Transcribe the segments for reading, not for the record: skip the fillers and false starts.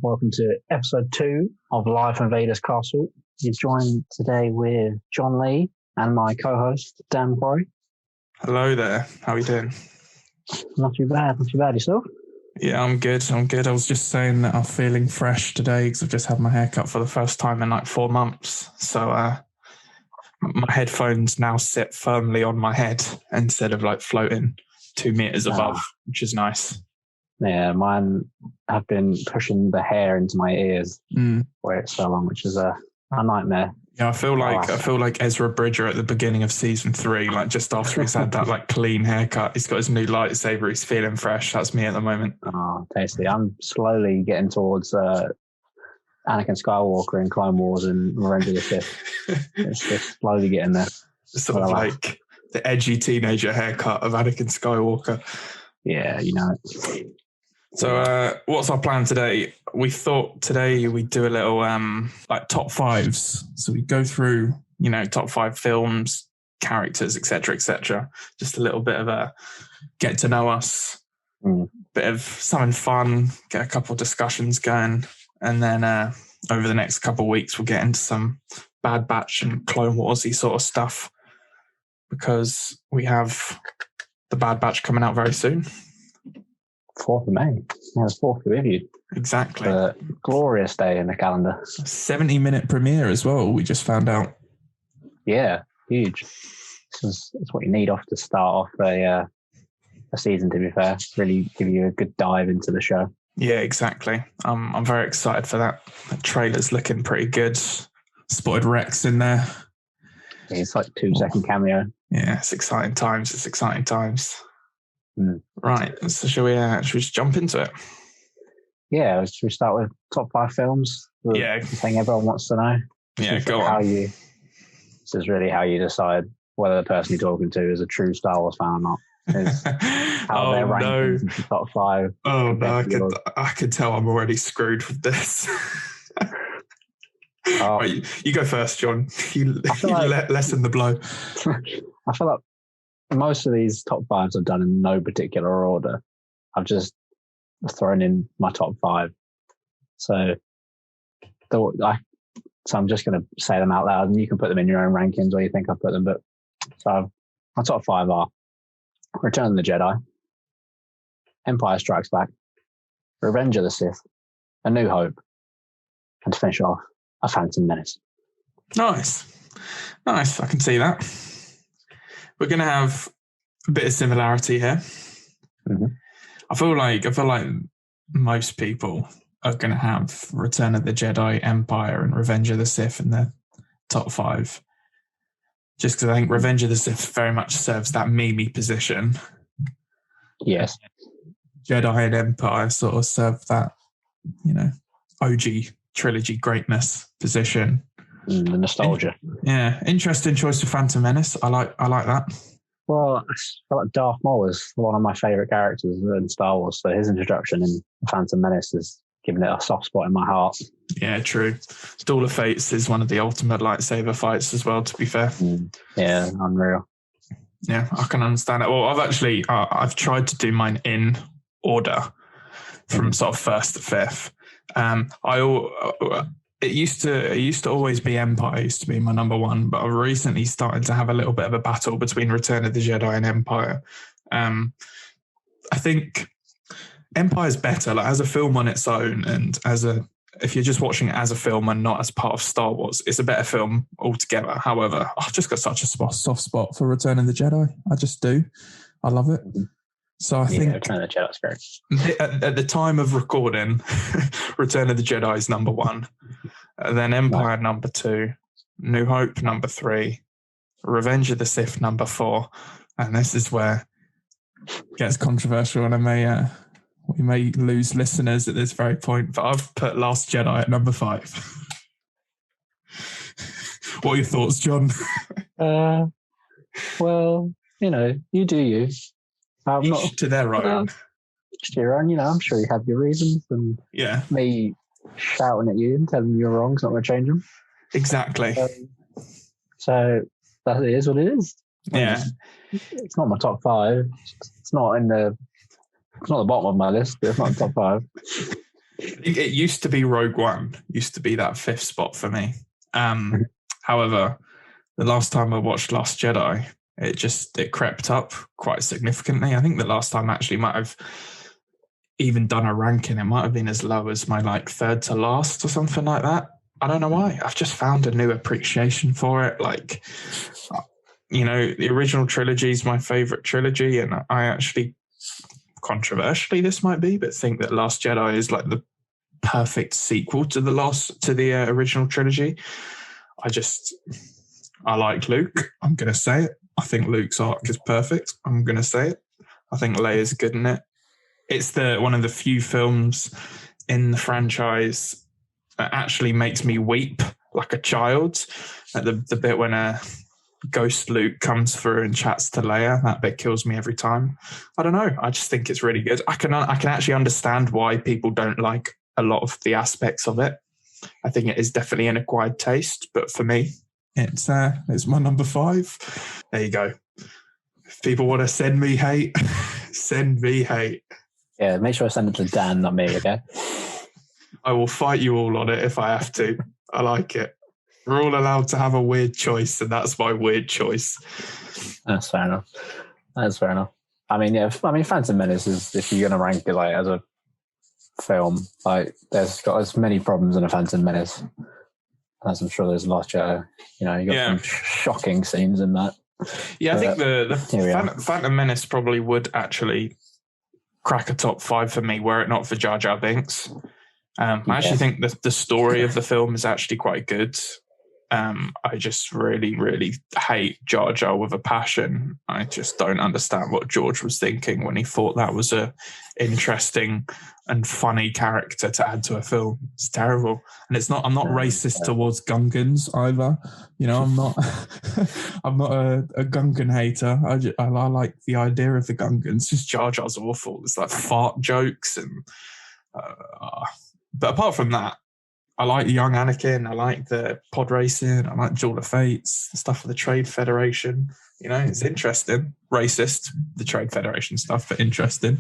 Welcome to episode 2 of Live from Vaders Castle. You're joined today with John Lee and my co-host, Dan Quarry. Hello there. How are you doing? Not too bad. Yourself? Yeah, I'm good. I was just saying that I'm feeling fresh today because I've just had my hair cut for the first time in like 4 months. So my headphones now sit firmly on my head instead of like floating 2 meters above, which is nice. Yeah, mine have been pushing the hair into my ears where it's so long, which is a nightmare. Yeah, I feel like Ezra Bridger at the beginning of season 3, like just after he's had that like clean haircut, he's got his new lightsaber, he's feeling fresh. That's me at the moment. Oh, tasty. I'm slowly getting towards Anakin Skywalker in Clone Wars and Revenge of the Sith. It's just slowly getting there. Sort of like the edgy teenager haircut of Anakin Skywalker. Yeah, you know it. So what's our plan today? We thought today we'd do a little like top fives. So we go through, top 5 films, characters, etc. Just a little bit of a get to know us, bit of something fun, get a couple of discussions going. And then over the next couple of weeks, we'll get into some Bad Batch and Clone Warsy sort of stuff because we have the Bad Batch coming out very soon. 4th of May. Yeah, the 4th of you. Exactly. A glorious day in the calendar. 70-minute premiere as well, we just found out. Yeah, huge. It's what you need off to start off a season, to be fair. Really give you a good dive into the show. Yeah, exactly. I'm very excited for that. The trailer's looking pretty good. Spotted Rex in there. Yeah, it's like 2-second cameo. Yeah, it's exciting times. Right, so should we just jump into it? Yeah, should we start with top 5 films? Yeah. The thing everyone wants to know. Yeah, go on. This is really how you decide whether the person you're talking to is a true Star Wars fan or not. Is how they're ranked into top 5. Oh no, I could tell I'm already screwed with this. Right, you go first, John. You lessen the blow. I feel like most of these top 5s I've done in no particular order. I've just thrown in my top 5. So I'm just going to say them out loud, and you can put them in your own rankings where you think I've put them. But so my top 5 are Return of the Jedi, Empire Strikes Back, Revenge of the Sith, A New Hope, and to finish off, A Phantom Menace. Nice. I can see that. We're going to have a bit of similarity here. Mm-hmm. I feel like most people are going to have Return of the Jedi, Empire, and Revenge of the Sith in their top 5. Just because I think Revenge of the Sith very much serves that meme position. Yes. Jedi and Empire sort of serve that, OG trilogy greatness position. The nostalgia. Yeah, interesting choice for Phantom Menace. I like that. Well, I feel like Darth Maul is one of my favourite characters in Star Wars, so his introduction in Phantom Menace is giving it a soft spot in my heart. Yeah, true. Duel of Fates is one of the ultimate lightsaber fights as well, to be fair. Yeah, unreal. Yeah, I can understand it. Well, I've tried to do mine in order from sort of 1st to 5th. It used to always be Empire, used to be my number 1, but I've recently started to have a little bit of a battle between Return of the Jedi and Empire. I think Empire's better, like as a film on its own, and if you're just watching it as a film and not as part of Star Wars, it's a better film altogether. However, I've just got such a soft spot for Return of the Jedi. I just do. I love it. So I think Return of the Jedi's great. At the time of recording, Return of the Jedi is number 1. Then Empire number 2, New Hope number 3, Revenge of the Sith number 4, and this is where it gets controversial, and we may lose listeners at this very point. But I've put Last Jedi at number 5. What are your thoughts, John? Well, you do you. Each to their own. Each to your own. I'm sure you have your reasons, and me shouting at you and telling you you're wrong is not going to change them. Exactly. So that is what it is. Yeah. It's not my top 5. It's not the bottom of my list, but it's not the top 5. think it used to be Rogue One, used to be that 5th spot for me. However, the last time I watched Last Jedi, it crept up quite significantly. I think the last time I actually might have even done a ranking, it might have been as low as my like 3rd to last or something like that. I don't know why. I've just found a new appreciation for it. Like, you know, the original trilogy is my favorite trilogy, and I actually, controversially this might be, but think that Last Jedi is like the perfect sequel to the original trilogy. I like Luke. I'm going to say it. I think Luke's arc is perfect. I'm going to say it. I think Leia's good in it. It's one of the few films in the franchise that actually makes me weep like a child. At the bit when Ghost Luke comes through and chats to Leia, that bit kills me every time. I don't know. I just think it's really good. I can actually understand why people don't like a lot of the aspects of it. I think it is definitely an acquired taste, but for me, it's my number 5. There you go. If people want to send me hate, send me hate. Yeah, make sure I send it to Dan, not me, okay? I will fight you all on it if I have to. I like it. We're all allowed to have a weird choice, and that's my weird choice. That's fair enough. I mean, Phantom Menace is, if you're going to rank it like as a film, like there's got as many problems in a Phantom Menace as I'm sure there's Last Jedi. You know, you got some shocking scenes in that. Yeah, I think the Phantom Menace probably would actually crack a top 5 for me, were it not for Jar Jar Binks. I actually think the story of the film is actually quite good. I just really, really hate Jar Jar with a passion. I just don't understand what George was thinking when he thought that was a interesting and funny character to add to a film. It's terrible. And I'm not racist towards Gungans either. You know, I'm not a Gungan hater. I like the idea of the Gungans. Just Jar Jar's awful. It's like fart jokes and but apart from that, I like young Anakin. I like the pod racing. I like Duel of Fates, the stuff with the Trade Federation. You know, it's interesting. Racist, the Trade Federation stuff, but interesting.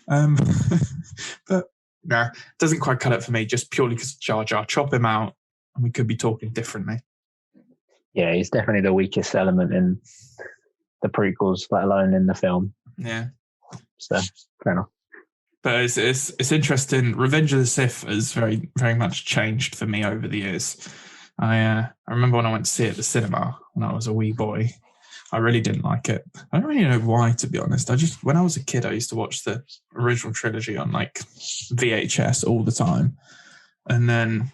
But no, it doesn't quite cut it for me, just purely because Jar Jar. Chop him out, and we could be talking differently. Yeah, he's definitely the weakest element in the prequels, let alone in the film. Yeah. So, fair enough. But it's interesting. Revenge of the Sith has very, very much changed for me over the years. I remember when I went to see it at the cinema when I was a wee boy. I really didn't like it. I don't really know why, to be honest. When I was a kid, I used to watch the original trilogy on like VHS all the time. And then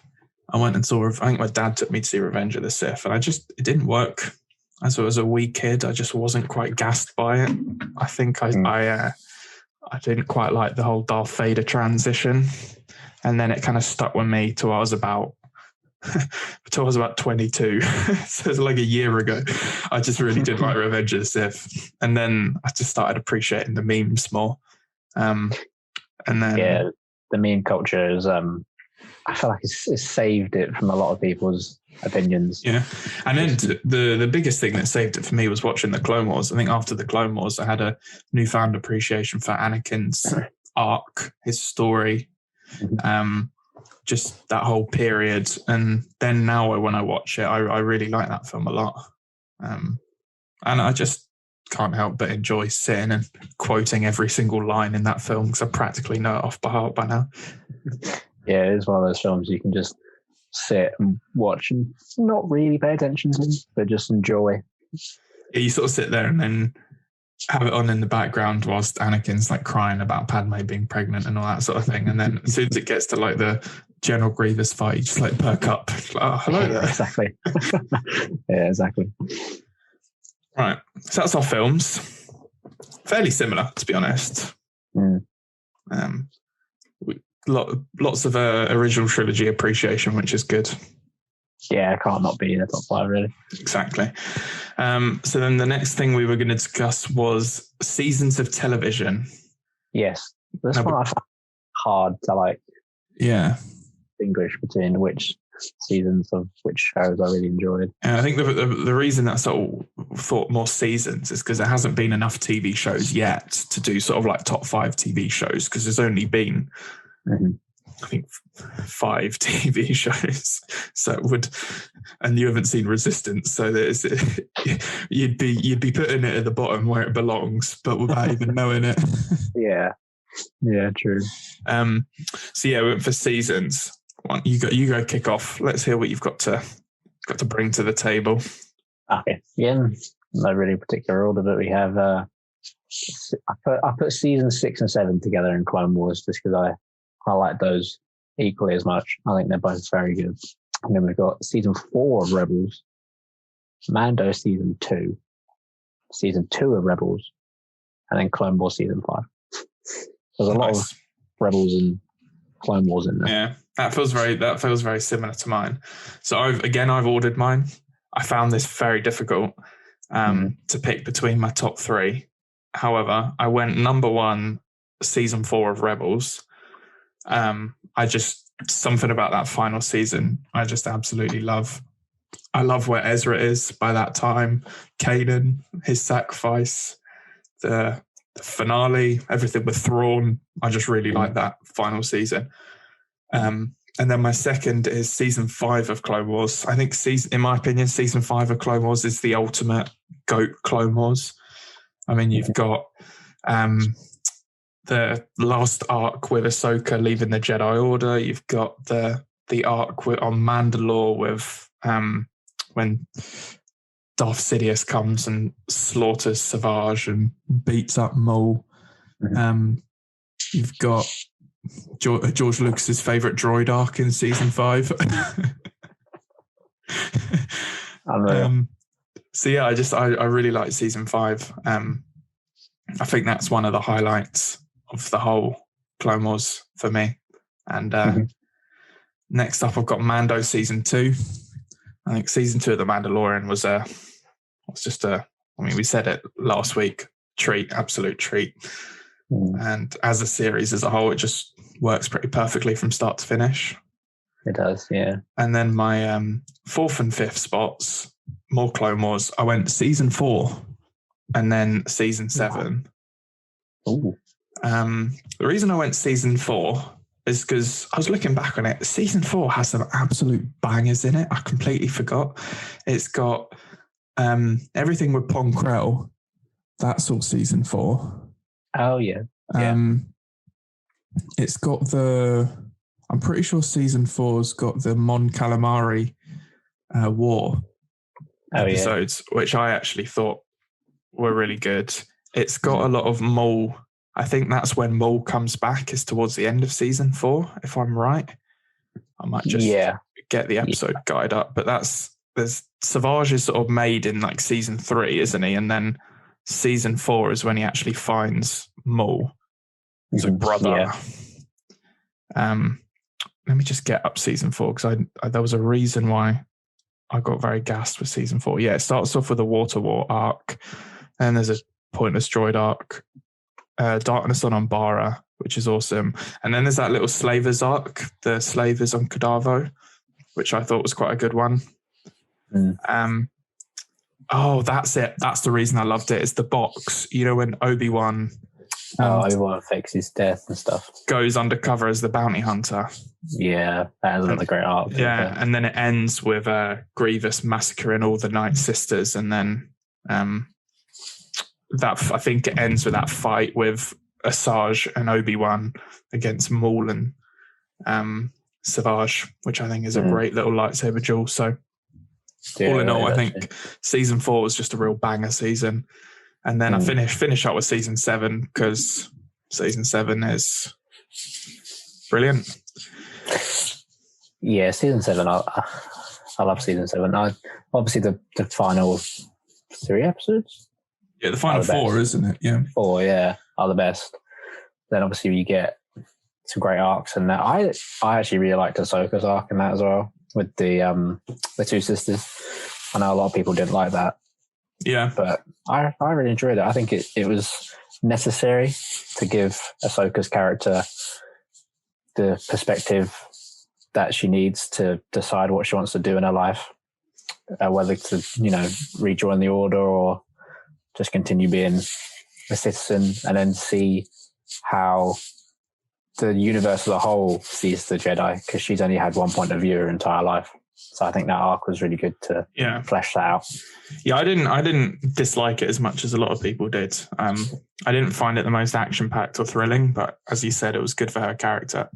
I went and saw, I think my dad took me to see Revenge of the Sith, and it didn't work. As I was a wee kid, I just wasn't quite gassed by it. I think I didn't quite like the whole Darth Vader transition. And then it kind of stuck with me till I was about 22. So it's like a year ago. I just really did like Revenge of the Sith. And then I just started appreciating the memes more. And then... Yeah, the meme culture is... I feel like it's saved it from a lot of people's opinions. Yeah. And then the biggest thing that saved it for me was watching the Clone Wars. I think after the Clone Wars, I had a newfound appreciation for Anakin's arc, his story, just that whole period. And then now when I watch it, I really like that film a lot. And I just can't help but enjoy sitting and quoting every single line in that film because I practically know it off by heart by now. Yeah, it's one of those films you can just sit and watch and not really pay attention to, but just enjoy. Yeah, you sort of sit there and then have it on in the background whilst Anakin's like crying about Padme being pregnant and all that sort of thing. And then as soon as it gets to like the General Grievous fight, you just like perk up. Like, oh, hello there. Exactly. Yeah, exactly. Right. So that's our films. Fairly similar, to be honest. Lots of original trilogy appreciation, which is good. Yeah, can't not be in the top 5, really. Exactly. So then the next thing we were going to discuss was seasons of television. Yes. This one I found hard to distinguish between which seasons of which shows I really enjoyed. And I think the reason that sort of thought more seasons is because there hasn't been enough TV shows yet to do sort of like top 5 TV shows, because there's only been I think 5 TV shows. So it would, and you haven't seen Resistance, so there's you'd be putting it at the bottom where it belongs, but without even knowing it. Yeah, true. So yeah, we went for seasons. You go kick off. Let's hear what you've got to bring to the table. Okay. Yeah, no really particular order, but we have. I put season 6 and 7 together in Clone Wars just because I like those equally as much. I think they're both very good. And then we've got season 4 of Rebels, Mando season 2, season 2 of Rebels, and then Clone Wars season 5. There's a lot of Rebels and Clone Wars in there. Yeah, that feels very similar to mine. So I've ordered mine. I found this very difficult to pick between my top 3. However, I went number 1, season 4 of Rebels. Something about that final season, I just absolutely love. I love where Ezra is by that time. Kanan, his sacrifice, the finale, everything with Thrawn. I just really like that final season. And then my second is season 5 of Clone Wars. I think in my opinion, season 5 of Clone Wars is the ultimate GOAT Clone Wars. I mean, you've got the last arc with Ahsoka leaving the Jedi Order. You've got the arc on Mandalore with when Darth Sidious comes and slaughters Savage and beats up Maul. You've got George Lucas's favourite droid arc in season 5. So yeah, I really like season 5. I think that's one of the highlights of the whole Clone Wars for me. And next up, I've got Mando season 2. I think season 2 of The Mandalorian was just I mean, we said it last week, absolute treat. And as a series as a whole, it just works pretty perfectly from start to finish. It does, yeah. And then my 4th and 5th spots, more Clone Wars. I went season 4 and then season 7. Ooh. The reason I went season 4 is because I was looking back on it. Season 4 has some absolute bangers in it. I completely forgot. It's got everything with Pong Krell. That's all season 4. Oh, yeah. It's got I'm pretty sure season 4's got the Mon Calamari war episodes, which I actually thought were really good. It's got a lot of Maul. I think that's when Maul comes back, is towards the end of season 4, if I'm right. I might just get the episode guide up, but there's Savage is sort of made in like season 3, isn't he? And then season 4 is when he actually finds Maul. So brother. Let me just get up season 4 because there was a reason why I got very gassed with season 4. Yeah, it starts off with a water war arc, and there's a pointless droid arc, Darkness on Umbara, which is awesome, and then there's that little Slavers arc, the Slavers on Kadavo, which I thought was quite a good one. Oh, that's it. That's the reason I loved it. It's the box. You know, when Obi-Wan fakes his death and stuff, goes undercover as the bounty hunter. Yeah, that is another great arc. Yeah, and then it ends with Grievous massacring all the Night Sisters, and then I think it ends with that fight with Asajj and Obi-Wan against Maul and Savage, which I think is a great little lightsaber duel. So all in all, I think season 4 was just a real banger season. And then I finish up with season 7 because season 7 is brilliant. Yeah, season 7. I love season 7. Obviously the final 3 episodes. Yeah, the final 4, isn't it? Yeah, 4. Yeah, are the best. Then obviously you get some great arcs in that. I actually really liked Ahsoka's arc in that as well with the 2 sisters. I know a lot of people didn't like that. Yeah, but I really enjoyed it. I think it was necessary to give Ahsoka's character the perspective that she needs to decide what she wants to do in her life, whether to rejoin the Order or just continue being a citizen, and then see how the universe as a whole sees the Jedi, because she's only had one point of view her entire life. So I think that arc was really good to flesh that out. Yeah, I didn't dislike it as much as a lot of people did. I didn't find it the most action-packed or thrilling, but as you said, it was good for her character.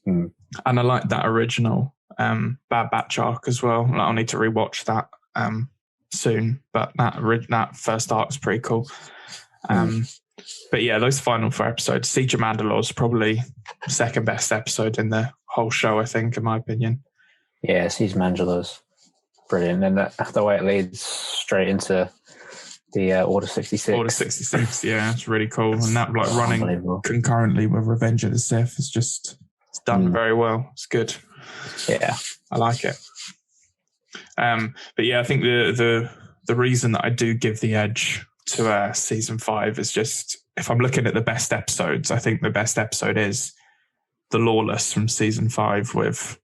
And I liked that original Bad Batch arc as well. Like, I'll need to rewatch that soon, but that first arc was pretty cool. But yeah, those final 4 episodes, Siege of Mandalore is probably second best episode in the whole show, I think, in my opinion. Yeah, Siege of Mandalore's brilliant. And the way it leads straight into the Order 66. Order 66, yeah, it's really cool. And that like running concurrently with Revenge of the Sith is just, it's done very well. It's good. Yeah. I like it. But yeah, I think the reason that I do give the edge to season 5 is just, if I'm looking at the best episodes, I think the best episode is The Lawless from season 5 with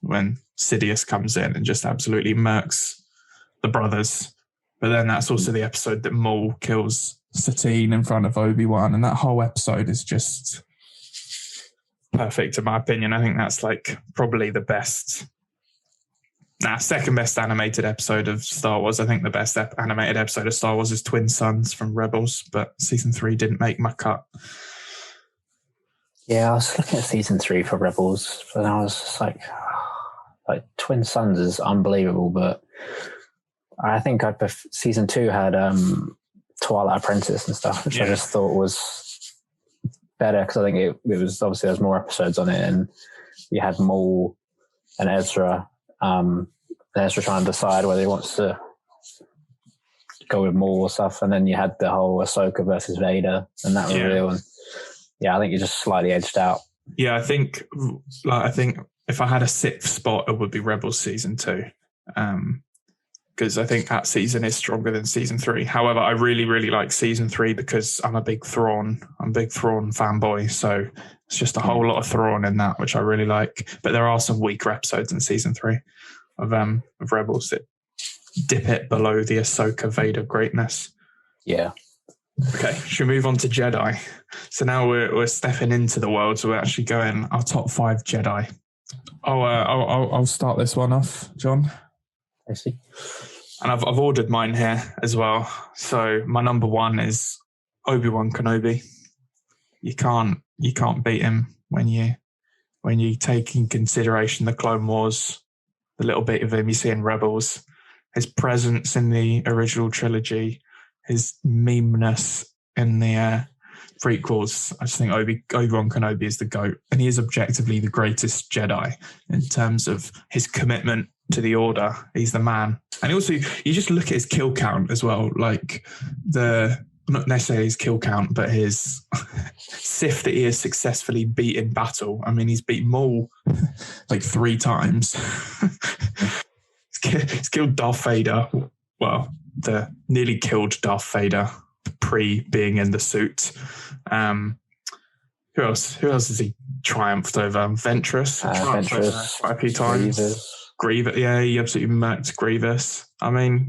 when Sidious comes in and just absolutely murks the brothers. But then that's also the episode that Maul kills Satine in front of Obi-Wan, and that whole episode is just perfect in my opinion. I think that's like probably the best. Second best animated episode of Star Wars. I think the best animated episode of Star Wars is Twin Suns from Rebels, but season 3 didn't make my cut. Yeah, I was looking at season 3 for Rebels, and I was just like Twin Suns is unbelievable, but I think season 2 had Twilight Apprentice and stuff, which I just thought was better, because I think it was, obviously there's more episodes on it, and you had Maul and Ezra. Ezra trying to decide whether he wants to go with Maul or stuff, and then you had the whole Ahsoka versus Vader and that reveal, and I think it just slightly edged out. Yeah, I think if I had a 6th spot, it would be Rebels season 2, because I think that season is stronger than season 3. However, I really, really like season 3 because I'm a big Thrawn fanboy, so it's just a whole lot of Thrawn in that, which I really like. But there are some weaker episodes in season 3 of Rebels that dip it below the Ahsoka Vader greatness. Yeah. Okay, should we move on to Jedi? So now we're stepping into the world, so we're actually going our top 5 Jedi. I'll start this one off, John. I see. And I've ordered mine here as well. So my number 1 is Obi-Wan Kenobi. You can't beat him when you take in consideration the Clone Wars, the little bit of him you see in Rebels, his presence in the original trilogy, his memeness in the prequels. I just think Obi-Wan Kenobi is the GOAT, and he is objectively the greatest Jedi in terms of his commitment to the Order. He's the man. And also, you just look at his kill count as well, like not necessarily his kill count, but his Sith that he has successfully beat in battle. I mean, he's beat Maul like 3 times. He's killed Darth Vader. Well, the nearly killed Darth Vader pre being in the suit. Who else has he triumphed over? Ventress. Ventress. Quite a few times. Grievous. Yeah, he absolutely murked Grievous. I mean,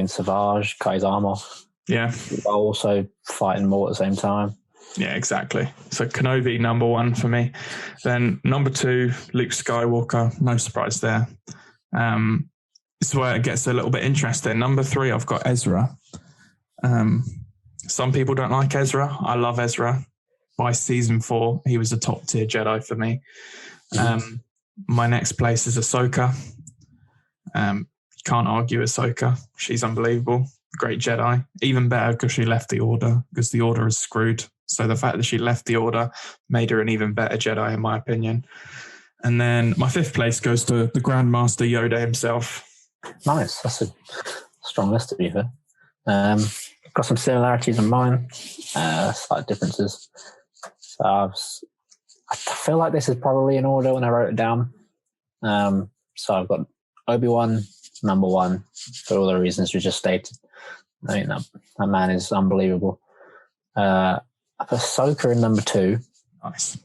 Savage, cut his arm off. Yeah. While also fighting Maul at the same time. Yeah, exactly. So Kenobi, number 1 for me. Then number 2, Luke Skywalker. No surprise there. This is where it gets a little bit interesting. Number 3, I've got Ezra. Some people don't like Ezra. I love Ezra. By season 4, he was a top tier Jedi for me. My next place is Ahsoka. Can't argue Ahsoka. She's unbelievable. Great Jedi. Even better because she left the Order, because the Order is screwed. So the fact that she left the Order made her an even better Jedi, in my opinion. And then my 5th place goes to the Grandmaster Yoda himself. Nice. That's a strong list, to be fair. Got some similarities in mine, slight differences. So I feel like this is probably in order when I wrote it down. So I've got Obi-Wan, number 1, for all the reasons we just stated. I mean, that man is unbelievable. Ahsoka in number 2. Nice.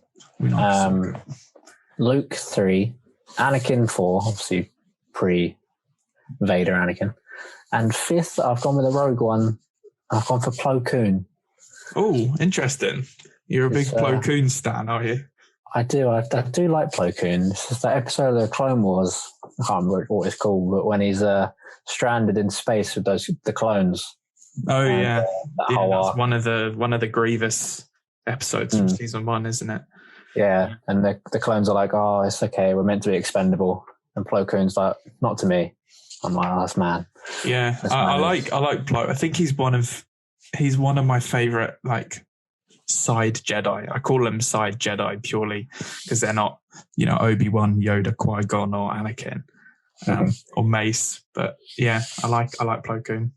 Luke 3. Anakin 4, obviously pre-Vader Anakin. And 5th, I've gone with a Rogue One. I've gone for Plo Koon. Oh, interesting. You're a big Plo Koon stan, are you? I do. I do like Plo Koon. It's just that episode of the Clone Wars. I can't remember what it's called, but when he's stranded in space with the clones. Oh yeah, that's one of the Grievous episodes from season 1, isn't it? Yeah, and the clones are like, "Oh, it's okay. We're meant to be expendable," and Plo Koon's like, "Not to me." I'm like, "Oh, that's man." Yeah, I like Plo. I think he's one of my favorite like side Jedi. I call them side Jedi purely because they're not, Obi-Wan, Yoda, Qui-Gon, or Anakin, or Mace. But yeah, I like Plo Koon.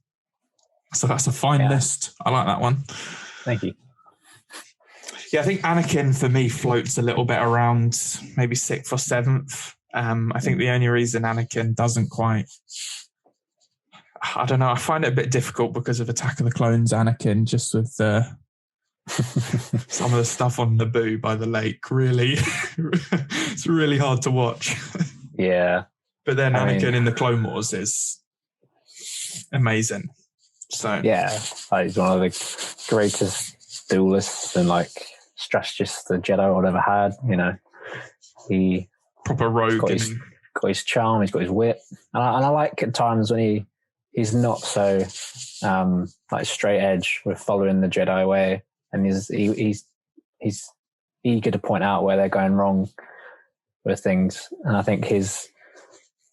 So that's a fine list. I like that one. Thank you. Yeah, I think Anakin for me floats a little bit around maybe 6th or 7th. I think the only reason Anakin doesn't quite, I don't know, I find it a bit difficult because of Attack of the Clones Anakin, just with some of the stuff on Naboo by the lake. Really, it's really hard to watch. Yeah. But then Anakin in the Clone Wars is amazing. So yeah, he's one of the greatest duelists and like strategists the Jedi would ever had. He proper rogue. Got his charm. He's got his wit, and I like at times when he's not so like straight edge with following the Jedi way, and he's eager to point out where they're going wrong with things. And I think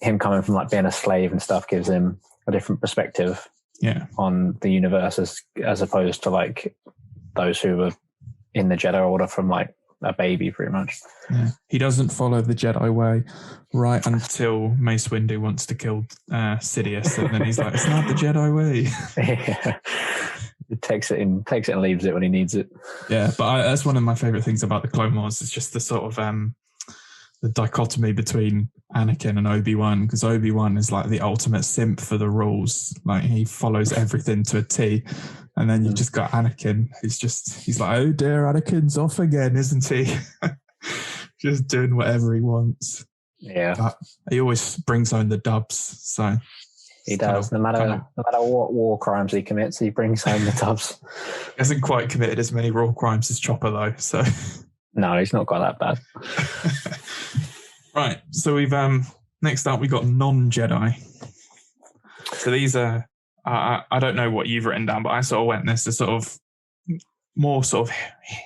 him coming from like being a slave and stuff gives him a different perspective. Yeah, on the universe as opposed to like those who were in the Jedi Order from like a baby, pretty much. Yeah. He doesn't follow the Jedi way right until Mace Windu wants to kill Sidious, and then he's like, "It's not the Jedi way." Yeah. It takes it and leaves it when he needs it. Yeah, but that's one of my favorite things about the Clone Wars. It's just the sort of the dichotomy between Anakin and Obi-Wan, because Obi-Wan is like the ultimate simp for the rules. Like he follows everything to a T. And then you've just got Anakin, he's like, "Oh dear, Anakin's off again, isn't he?" Just doing whatever he wants. Yeah. But he always brings home the dubs. So he does. No matter what war crimes he commits, he brings home the dubs. He hasn't quite committed as many war crimes as Chopper though. So no, he's not quite that bad. Right, so we've next up we got non-Jedi. So these are I don't know what you've written down, but I sort of went this as sort of more sort of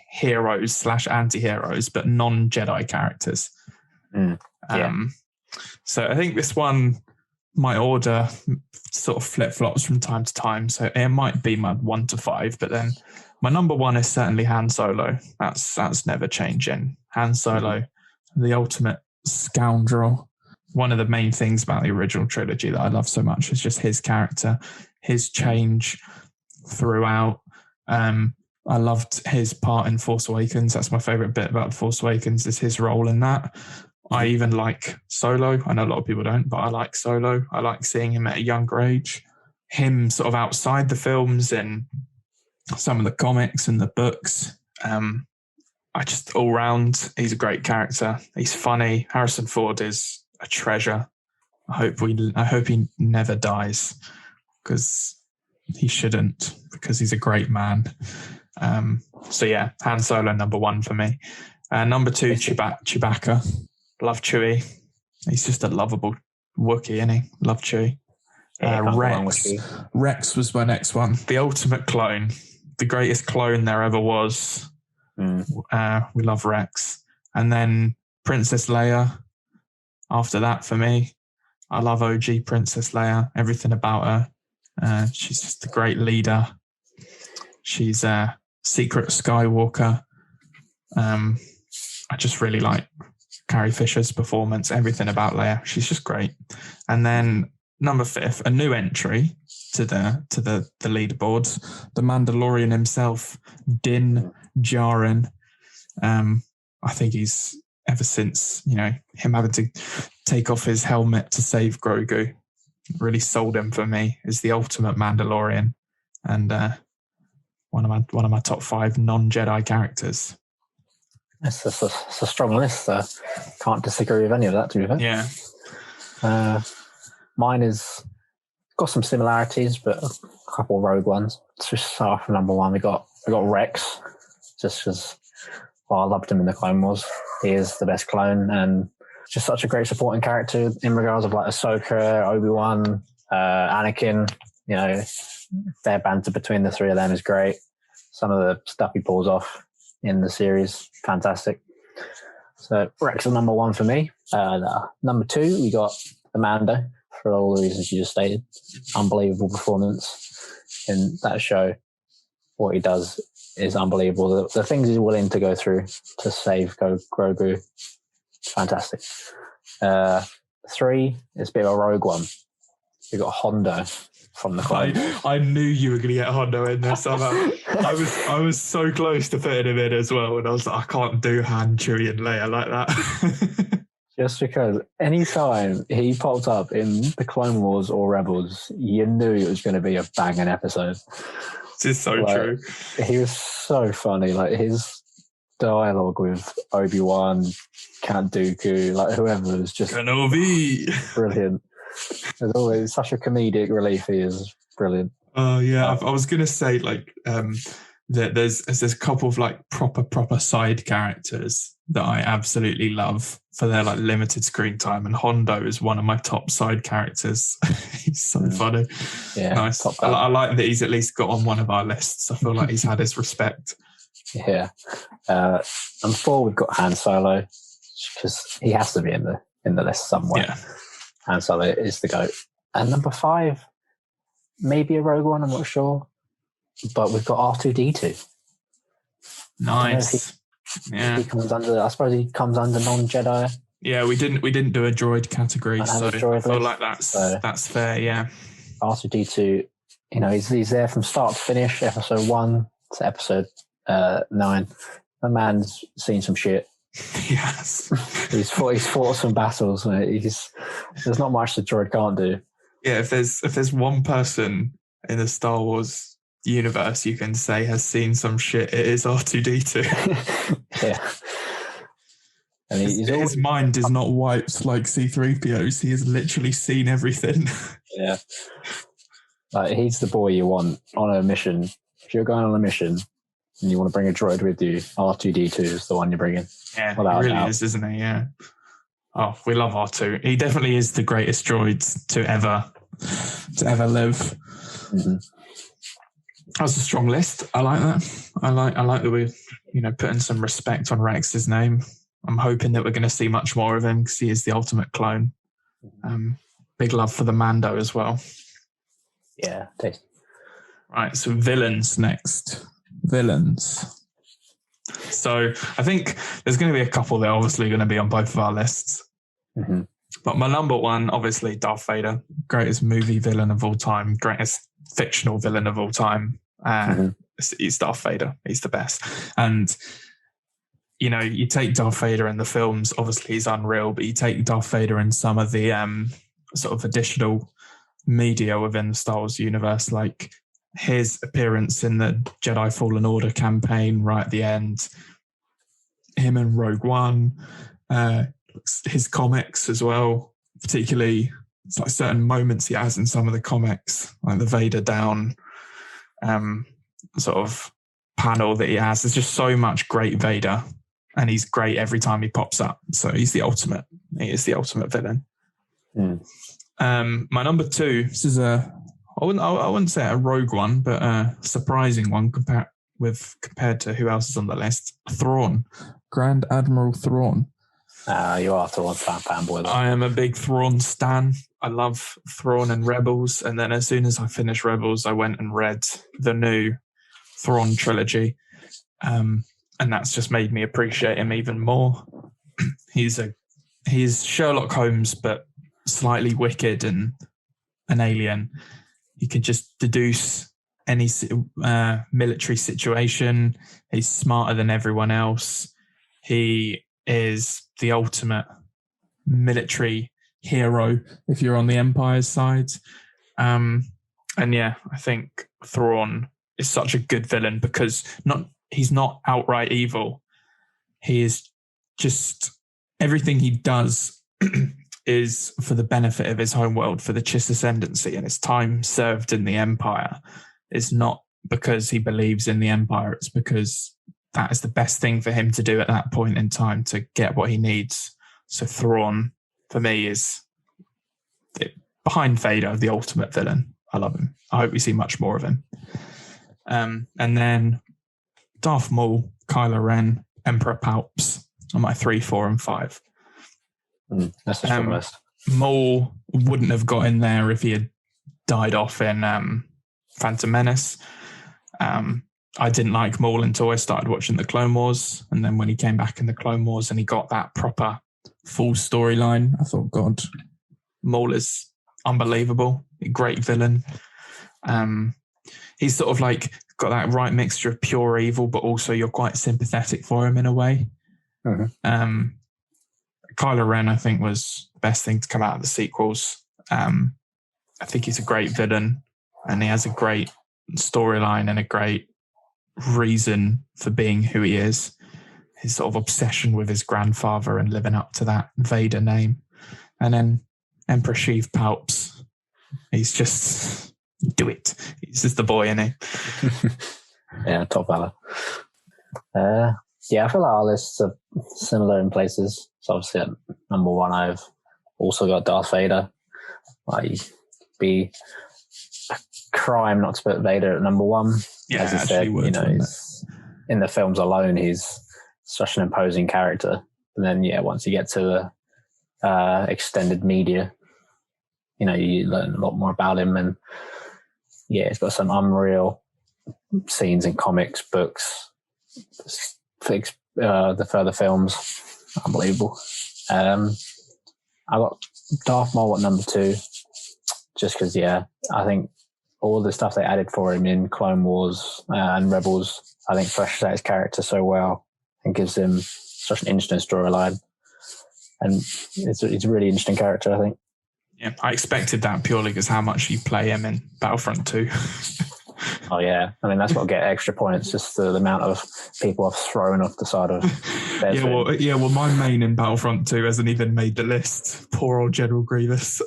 heroes / anti-heroes, but non-Jedi characters. So I think this one, my order sort of flip-flops from time to time. So it might be my 1 to 5, but then my number 1 is certainly Han Solo. That's never changing. Han Solo, the ultimate scoundrel. One of the main things about the original trilogy that I love so much is just his character, his change throughout. I loved his part in Force Awakens. That's my favorite bit about Force Awakens is his role in that. I even like Solo. I know a lot of people don't, but I like Solo. I like seeing him at a younger age. Him sort of outside the films and some of the comics and the books. I just all round, he's a great character. He's funny. Harrison Ford is a treasure. I hope he never dies, because he shouldn't, because he's a great man. So yeah, Han Solo number 1 for me. Number 2, Chewbacca. Love Chewie. He's just a lovable Wookiee, isn't he? Love Chewie. Rex was my next one. The ultimate clone, the greatest clone there ever was. We love Rex. And then Princess Leia after that for me. I love OG Princess Leia, everything about her. She's just a great leader. She's a secret Skywalker. I just really like Carrie Fisher's performance, everything about Leia. She's just great. And then number 5, a new entry to the leaderboard, the Mandalorian himself, Din Djarin. I think he's, ever since, him having to take off his helmet to save Grogu, really sold him for me as the ultimate Mandalorian, and one of my top 5 non-Jedi characters. It's a strong list. Can't disagree with any of that, to be fair. Yeah. Mine is got some similarities, but a couple of rogue ones. Let's just start off from number 1. We got Rex, just because Well, I loved him in the Clone Wars. He is the best clone, and just such a great supporting character in regards of like Ahsoka, Obi-Wan, Anakin. You know, their banter between the three of them is great. Some of the stuff he pulls off in the series, fantastic. So Rex is number one for me. Number two, we got Amanda, for all the reasons you just stated. Unbelievable performance in that show. What he does is unbelievable. The things he's willing to go through to save Grogu, fantastic. Three, it's a bit of a rogue one. We got Hondo from the Clone Wars. I knew you were going to get Hondo in there somehow. I was so close to putting him in as well, and I was like, I can't do Han, Chewie, and Leia like that. Just because any time he popped up in the Clone Wars or Rebels, you knew it was going to be a banging episode. This is so true. He was so funny. Like his dialogue with Obi-Wan, Count Dooku, like whoever was just Kenobi. Brilliant. There's always such a comedic relief. He is brilliant. Oh yeah, I was gonna say like that there's a couple of like proper side characters that I absolutely love for their like limited screen time, and Hondo is one of my top side characters. He's so funny. Yeah, nice. I like that he's at least got on one of our lists. I feel like he's had his respect. Yeah. And four, we've got Han Solo, because he has to be in the list somewhere. Yeah. Han Solo is the GOAT. And number five, maybe a rogue one, I'm not sure. But we've got R2-D2. Nice. He comes under, I suppose he comes under non-Jedi. Yeah, we didn't do a droid category, so I feel like that's fair, yeah. R2-D2, you know, he's there from start to finish, episode 1 to episode 9. The man's seen some shit. Yes. He's fought some battles. There's not much the droid can't do. Yeah, if there's one person in the Star Wars universe you can say has seen some shit, it is R2-D2. Yeah. And his mind is not wiped like C-3PO's. He has literally seen everything. Yeah. Like, he's the boy you want on a mission. If you're going on a mission and you want to bring a droid with you, R2-D2 is the one you're bringing. Yeah, he really is, isn't he? Yeah. Oh, we love R2. He definitely is the greatest droid to ever live. Mm-hmm. That's a strong list. I like that. I like that we're putting some respect on Rex's name. I'm hoping that we're going to see much more of him because he is the ultimate clone. Big love for the Mando as well. Yeah, tasty. Right, so villains next. Villains. So I think there's going to be a couple that are obviously going to be on both of our lists. Mm-hmm. But my number one, obviously, Darth Vader. Greatest movie villain of all time. Greatest fictional villain of all time. He's Darth Vader. He's the best. And, you know, you take Darth Vader in the films, obviously he's unreal, but you take Darth Vader in some of the sort of additional media within the Star Wars universe, like his appearance in the Jedi Fallen Order campaign right at the end, him and Rogue One, his comics as well, particularly it's like certain moments he has in some of the comics, like the Vader down sort of panel that he has. There's just so much great Vader, and he's great every time he pops up. So he's the ultimate. He is the ultimate villain. My number two, this is I wouldn't say a rogue one, but a surprising one compared to who else is on the list. Thrawn, Grand Admiral Thrawn. You are Thrawn fanboy. I am a big Thrawn stan. I love Thrawn and Rebels, and then as soon as I finished Rebels, I went and read the new Thrawn trilogy, and that's just made me appreciate him even more. He's Sherlock Holmes, but slightly wicked and an alien. He can just deduce any military situation. He's smarter than everyone else. He is the ultimate military hero if you're on the Empire's side. And yeah, I think Thrawn is such a good villain because he's not outright evil. He is just, everything he does is for the benefit of his homeworld, for the Chiss ascendancy, and his time served in the Empire is not because he believes in the Empire. It's because that is the best thing for him to do at that point in time to get what he needs. So Thrawn, for me, is behind Vader, the ultimate villain. I love him. I hope we see much more of him. And then Darth Maul, Kylo Ren, Emperor Palps are my 3, 4, and 5. That's a strong list. Maul wouldn't have got in there if he had died off in Phantom Menace. I didn't like Maul until I started watching the Clone Wars. And then when he came back in the Clone Wars and he got that proper full storyline, I thought, God, Maul is unbelievable. A great villain. He's sort of like got that right mixture of pure evil, but also you're quite sympathetic for him in a way. Mm-hmm. Kylo Ren, I think, was the best thing to come out of the sequels. I think he's a great villain and he has a great storyline and a great reason for being who he is. His sort of obsession with his grandfather and living up to that Vader name. And then Emperor Sheev Palps. He's just do it. He's just the boy, isn't he? Yeah, top fella. Yeah, I feel like our lists are similar in places. So obviously at number 1, I've also got Darth Vader. Like, be a crime not to put Vader at number 1. Yeah, as you said, he's, in the films alone, he's such an imposing character. And then, once you get to the extended media, you learn a lot more about him. And he's got some unreal scenes in comics, books, the further films. Unbelievable. I got Darth Maul at number 2, just because, I think all the stuff they added for him in Clone Wars and Rebels, I think fleshes out his character so well and gives him such an interesting storyline. And it's a really interesting character, I think. Yeah, I expected that purely because how much you play him in Battlefront 2. Oh, yeah. I mean, that's got to get extra points, just the amount of people I've thrown off the side of well, my main in Battlefront 2 hasn't even made the list. Poor old General Grievous.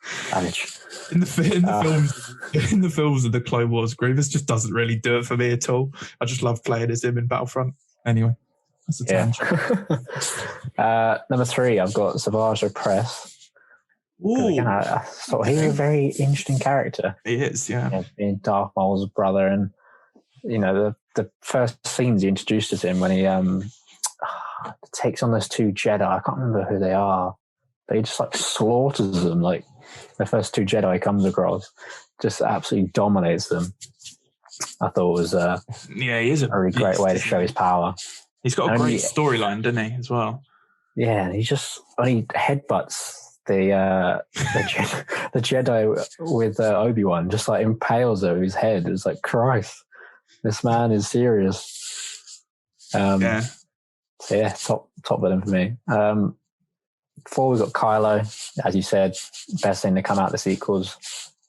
Savage. In the films of the Clone Wars, Grievous just doesn't really do it for me at all. I just love playing as him in Battlefront. Anyway, that's a tangent. Number 3, I've got Savage Opress. Again, I thought he was a very interesting character. He is, yeah. Being Darth Maul's brother, and the first scenes he introduced us in when he takes on those 2 Jedi. I can't remember who they are, but he just slaughters them. Like the first 2 Jedi he comes across, just absolutely dominates them. I thought it was he is a really great way to show his power. He's got a great storyline, doesn't he, as well? Yeah, and he headbutts the Jedi with Obi-Wan, just impales over his head. It's like, Christ, this man is serious. So top villain for me. 4, we've got Kylo, as you said, best thing to come out of the sequels.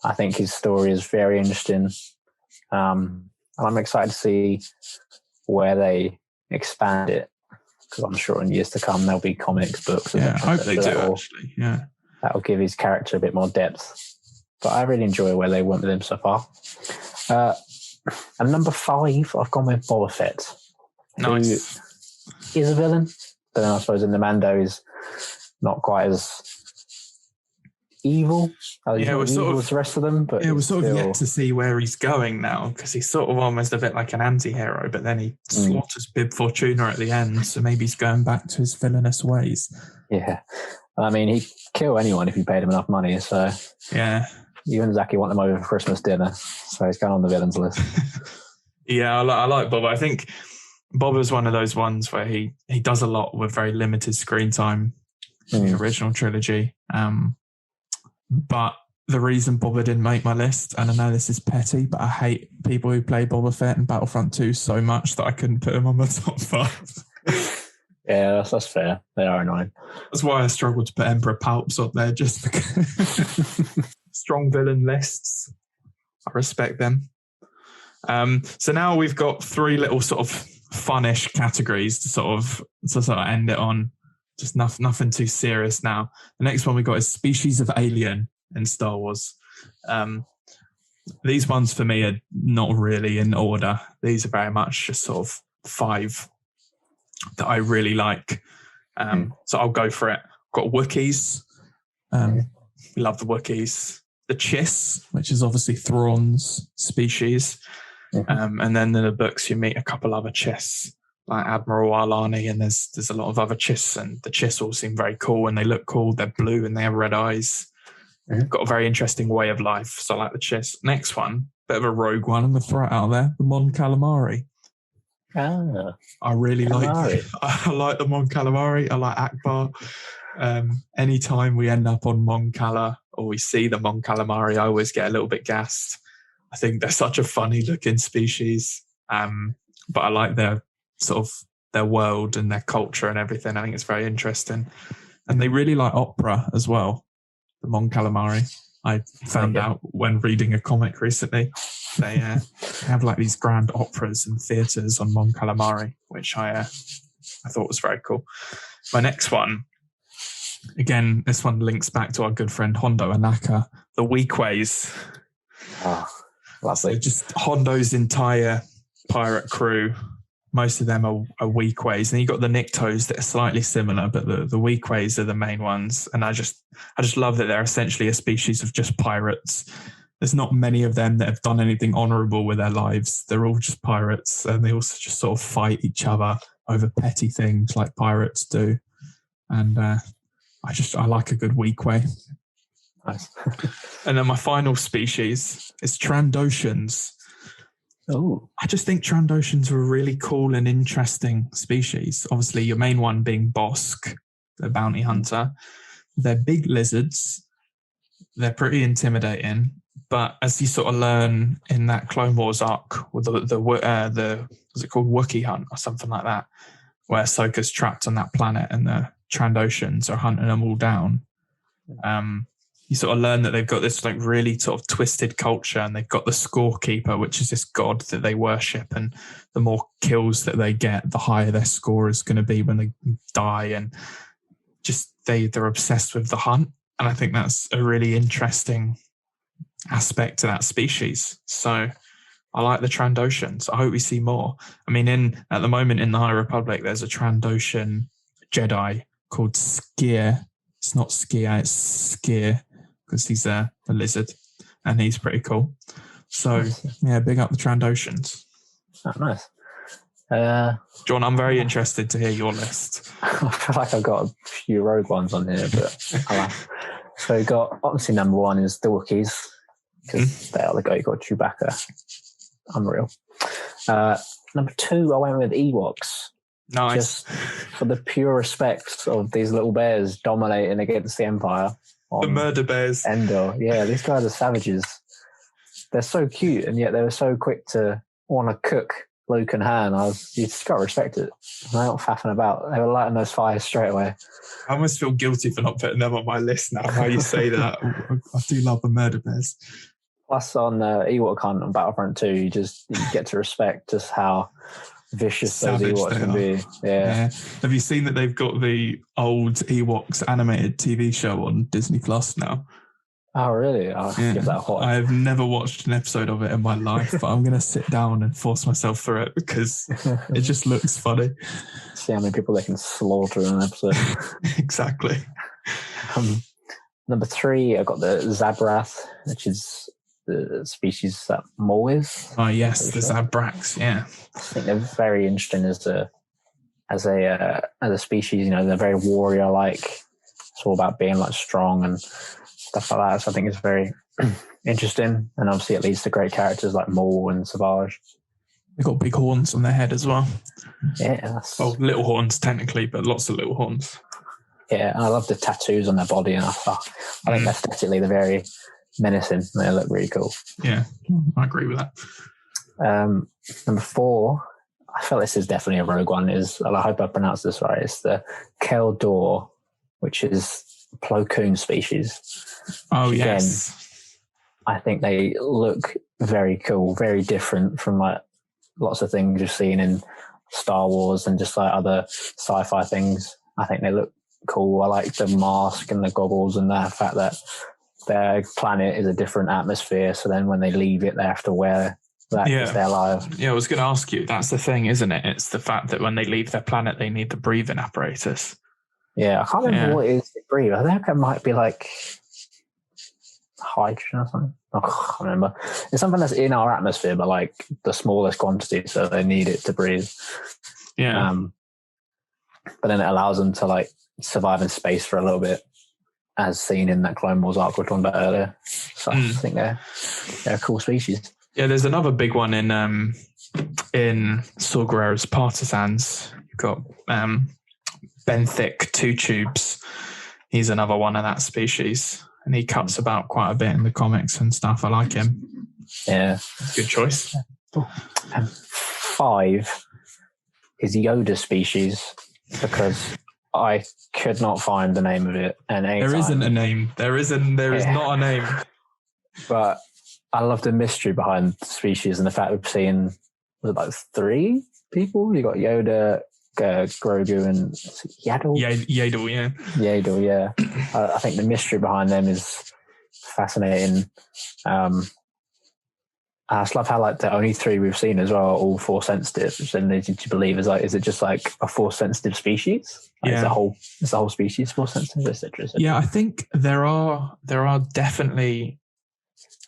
I think his story is very interesting. And I'm excited to see where they expand it, because I'm sure in years to come there'll be comics, books. I hope they do, actually. Yeah. That'll give his character a bit more depth. But I really enjoy where they went with him so far. And number 5, I've gone with Boba Fett. Nice. Who is a villain, but then I suppose in the Mando is not quite as evil. We're sort of as the rest of them. But we're sort of yet to see where he's going now, because he's sort of almost a bit like an anti-hero, but then he slaughters Bib Fortuna at the end, so maybe he's going back to his villainous ways. Yeah. I mean, he'd kill anyone if you paid him enough money, so... Yeah. You and Zachy want him over for Christmas dinner, so he's going on the villains list. Yeah, I like Bob. I think Bob is one of those ones where he does a lot with very limited screen time in the original trilogy. But the reason Boba didn't make my list, and I know this is petty, but I hate people who play Boba Fett in Battlefront 2 so much that I couldn't put him on my top 5. Yeah, that's fair. They are annoying. That's why I struggled to put Emperor Palps up there, just because strong villain lists. I respect them. So now we've got 3 little sort of funnish categories to sort of end it on. Just nothing too serious now. The next one we got is species of alien in Star Wars. These ones for me are not really in order. These are very much just sort of 5 that I really like. So I'll go for it. Got Wookiees. We love the Wookiees. The Chiss, which is obviously Thrawn's species. And then in the books, you meet a couple other Chiss, like Admiral Arlani, and there's a lot of other Chiss, and the Chiss all seem very cool, and they look cool. They're blue and they have red eyes. Got a very interesting way of life, so I like the Chiss. Next one, bit of a rogue one, I'm going to throw it out there, the Mon Calamari. I really like the Mon Calamari. I like Akbar. Anytime we end up on Mon Cala or we see the Mon Calamari, I always get a little bit gassed. I think they're such a funny looking species, but I like their world and their culture and everything. I think it's very interesting, and they really like opera as well. The Mon Calamari, I found out when reading a comic recently. They have like these grand operas and theatres on Mon Calamari, which I thought was very cool. My next one, again, this one links back to our good friend Hondo Anaka, the Weekways. Lovely. So just Hondo's entire pirate crew. Most of them are Weekways, and you got the Niktos that are slightly similar, but the Weekways are the main ones. And I just love that they're essentially a species of just pirates. There's not many of them that have done anything honourable with their lives. They're all just pirates, and they also just sort of fight each other over petty things like pirates do. And I like a good Weekway. Nice. And then my final species is Trandoshans. Oh, I just think Trandoshans are a really cool and interesting species. Obviously, your main one being Bosk, the bounty hunter. They're big lizards. They're pretty intimidating. But as you sort of learn in that Clone Wars arc with the was it called Wookiee Hunt or something like that, where Ahsoka's trapped on that planet and the Trandoshans are hunting them all down. You sort of learn that they've got this like really sort of twisted culture, and they've got the Scorekeeper, which is this god that they worship, and the more kills that they get, the higher their score is going to be when they die, and just they're obsessed with the hunt. And I think that's a really interesting aspect to that species. So I like the Trandoshans. I hope we see more. I mean, at the moment in the High Republic, there's a Trandoshan Jedi called Skier. It's not Skier, it's Skier, because he's a lizard, and he's pretty cool. So, yeah, big up the Trandoshans. Oh, nice. John, I'm very interested to hear your list. I feel like I've got a few rogue ones on here, but I laugh. So, obviously, number 1 is the Wookiees, because they are the guy. You got Chewbacca. Unreal. Number 2, I went with Ewoks. Nice. Just for the pure respect of these little bears dominating against the Empire. The murder bears. Endor. Yeah, these guys are savages. They're so cute, and yet they were so quick to want to cook Luke and Han. You just got to respect it. They're not faffing about. They were lighting those fires straight away. I almost feel guilty for not putting them on my list now, how you say that. I do love the murder bears. Plus, on Ewok Hunt on Battlefront 2, you get to respect just how vicious Savage those Ewoks can be. Yeah. Have you seen that they've got the old Ewoks animated TV show on Disney Plus now? Oh, really? I'll give that a watch. I've never watched an episode of it in my life, but I'm going to sit down and force myself through it because it just looks funny. See how many people they can slaughter in an episode. Exactly. Number 3, I got the Zabrath, which is the species that Maul is. Oh yes, the Zabraks. Yeah, I think they're very interesting as a species. You know, they're very warrior-like. It's all about being like strong and stuff like that. So I think it's very interesting, and obviously it leads to great characters like Maul and Savage. They've got big horns on their head as well. Yeah, well, little horns technically, but lots of little horns. Yeah, and I love the tattoos on their body, and I think aesthetically they're very menacing. They look really cool. Yeah, I agree with that. Number 4, I feel this is definitely a rogue one. I hope I pronounced this right. It's the Keldor, which is a Plo Koon species. Oh, again, yes. I think they look very cool, very different from like lots of things you've seen in Star Wars and just like other sci-fi things. I think they look cool. I like the mask and the goggles and the fact that their planet is a different atmosphere. So then when they leave it, they have to wear that to stay alive. Yeah, I was going to ask you, that's the thing, isn't it? It's the fact that when they leave their planet, they need the breathing apparatus. Yeah, I can't remember what it is they breathe. I think it might be like hydrogen or something. I can't remember. It's something that's in our atmosphere, but like the smallest quantity, so they need it to breathe. Yeah. But then it allows them to like survive in space for a little bit, as seen in that Clone Wars arc we were talking about earlier. So I think they're a cool species. Yeah, there's another big one in Saw Gerrera's Partisans. You've got Benthic Two Tubes. He's another one of that species, and he cuts about quite a bit in the comics and stuff. I like him. Yeah, good choice. And 5 is Yoda species, because I could not find the name of it. And there isn't a name. There is not a name. But I love the mystery behind the species and the fact we've seen, was it like 3 people? You got Yoda, Grogu, and Yaddle. Yaddle, yeah. Yaddle, yeah. I think the mystery behind them is fascinating. I just love how like the only 3 we've seen as well are all Force sensitive, which then leads you to believe is it just like a Force sensitive species? Like, is the whole species Force sensitive, etc. Yeah, I think there are definitely.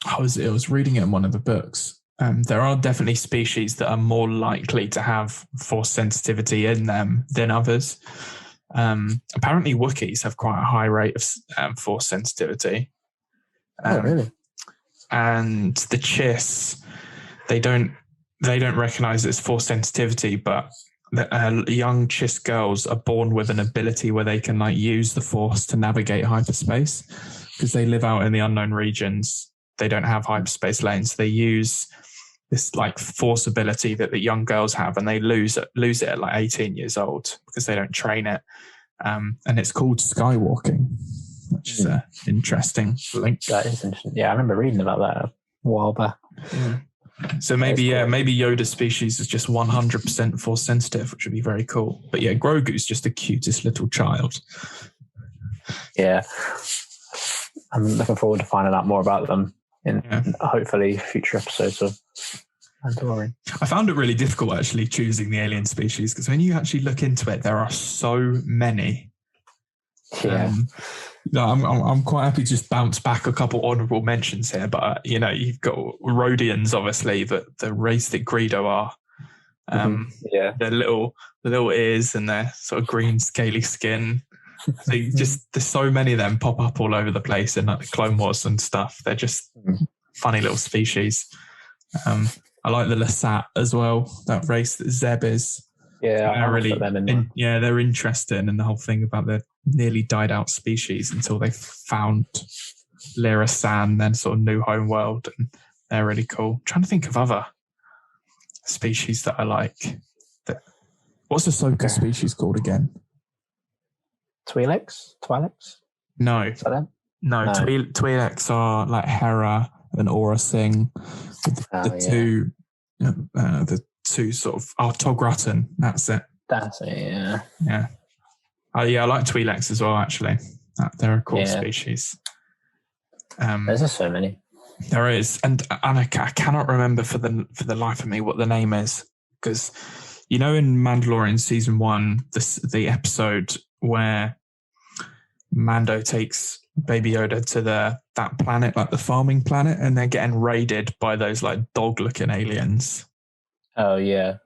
I was reading it in one of the books. There are definitely species that are more likely to have Force sensitivity in them than others. Apparently, Wookiees have quite a high rate of Force sensitivity. Oh, really? And the Chiss, they don't recognize it as Force sensitivity, but young Chiss girls are born with an ability where they can like use the Force to navigate hyperspace, because they live out in the unknown regions. They don't have hyperspace lanes. They use this like Force ability that the young girls have, and they lose it at like 18 years old because they don't train it. And it's called skywalking, which is an interesting link. That is interesting. Yeah, I remember reading about that a while back. Yeah. So maybe Yoda species is just 100% Force sensitive, which would be very cool. But yeah, Grogu's just the cutest little child. Yeah. I'm looking forward to finding out more about them in hopefully future episodes of Mandalorian. I found it really difficult actually choosing the alien species, because when you actually look into it, there are so many. Yeah. I'm quite happy to just bounce back a couple honourable mentions here, but you've got Rhodians, obviously, the race that Greedo are. Their little ears and their sort of green scaly skin. There's so many of them pop up all over the place in like the Clone Wars and stuff. They're just funny little species. I like the Lasat as well, that race that Zeb is. Yeah, they're really they're interesting, and the whole thing about the nearly died out species until they found Lyra San, then sort of New Home World, and they're really cool. I'm trying to think of other species that I like. What's the Ahsoka species called again? Twi'leks? No. Is that them? No. Twi'leks are like Hera and Aura Singh. The two sort of Tog Rutten. That's it. That's it. Yeah. Yeah. Oh yeah, I like Twi'leks as well. Actually, they're a cool species. There's just so many. There is, and I cannot remember for the life of me what the name is, because in Mandalorian season 1, the episode where Mando takes Baby Yoda to that planet, like the farming planet, and they're getting raided by those like dog-looking aliens. Oh yeah,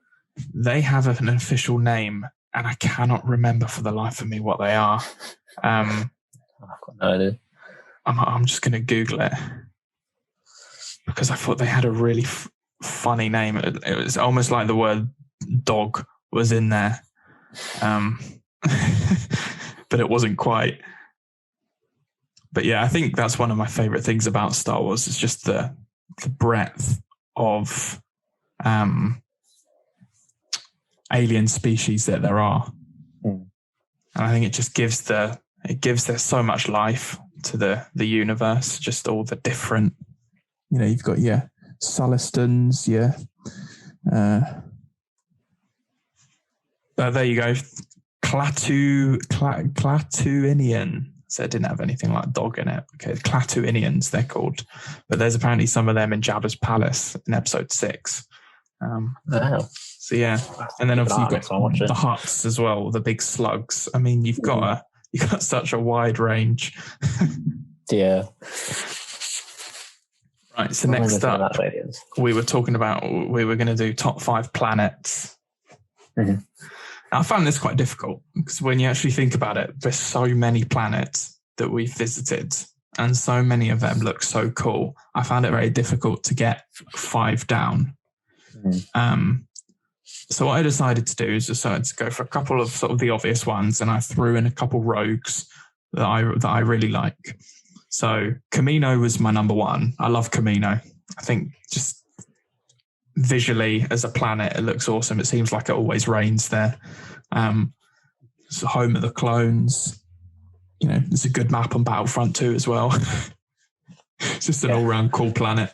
they have an official name, and I cannot remember for the life of me what they are. I've got no idea. I'm just going to Google it, because I thought they had a really funny name. It was almost like the word dog was in there, but it wasn't quite. But yeah, I think that's one of my favorite things about Star Wars. It's just the breadth of alien species that there are. And I think it just gives there so much life to the universe, just all the different, you've got Sulistans, there you go. Clatuinian. so it didn't have anything like dog in it. Okay, Clatuinians they're called, but there's apparently some of them in Jabba's palace in episode 6. So yeah, and then obviously you've got the huts as well, the big slugs. I mean, you've got such a wide range. Yeah. Right. So next up, we were talking about we were going to do top 5 planets. Mm-hmm. Now, I found this quite difficult because when you actually think about it, there's so many planets that we've visited, and so many of them look so cool. I found it very difficult to get 5 down. Mm-hmm. So what I decided to do is decided to go for a couple of sort of the obvious ones, and I threw in a couple rogues that I really like. So Camino was my number 1. I love Camino. I think just visually as a planet, it looks awesome. It seems like it always rains there. It's the home of the clones. You know, there's a good map on Battlefront 2 as well. It's just an all-round cool planet.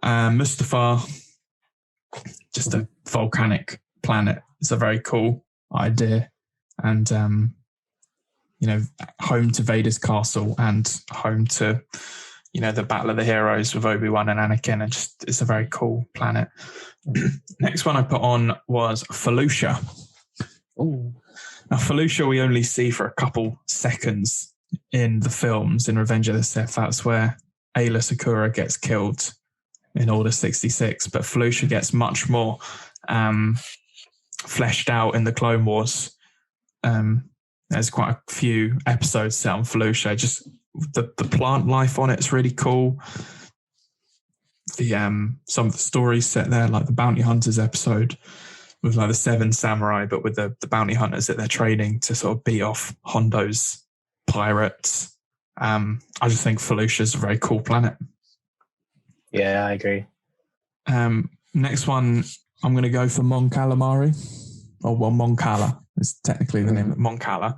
Mustafar, just a volcanic planet. It's a very cool idea. And, you know, home to Vader's castle and home to, you know, the Battle of the Heroes with Obi-Wan and Anakin. And just, it's a very cool planet. Next one I put on was Felucia. Ooh. Now, Felucia we only see for a couple seconds in the films. In Revenge of the Sith, that's where Ayla Secura gets killed in Order 66. But Felucia gets much more fleshed out in the Clone Wars. There's quite a few episodes set on Felucia. Just the plant life on it is really cool. Some of the stories set there, like the Bounty Hunters episode with like the 7 samurai, but with the bounty hunters that they're training to sort of beat off Hondo's pirates. I just think Felucia's a very cool planet. Yeah, I agree. Next one, I'm going to go for Mon Calamari. Mon Cala is technically the name of Mon Cala.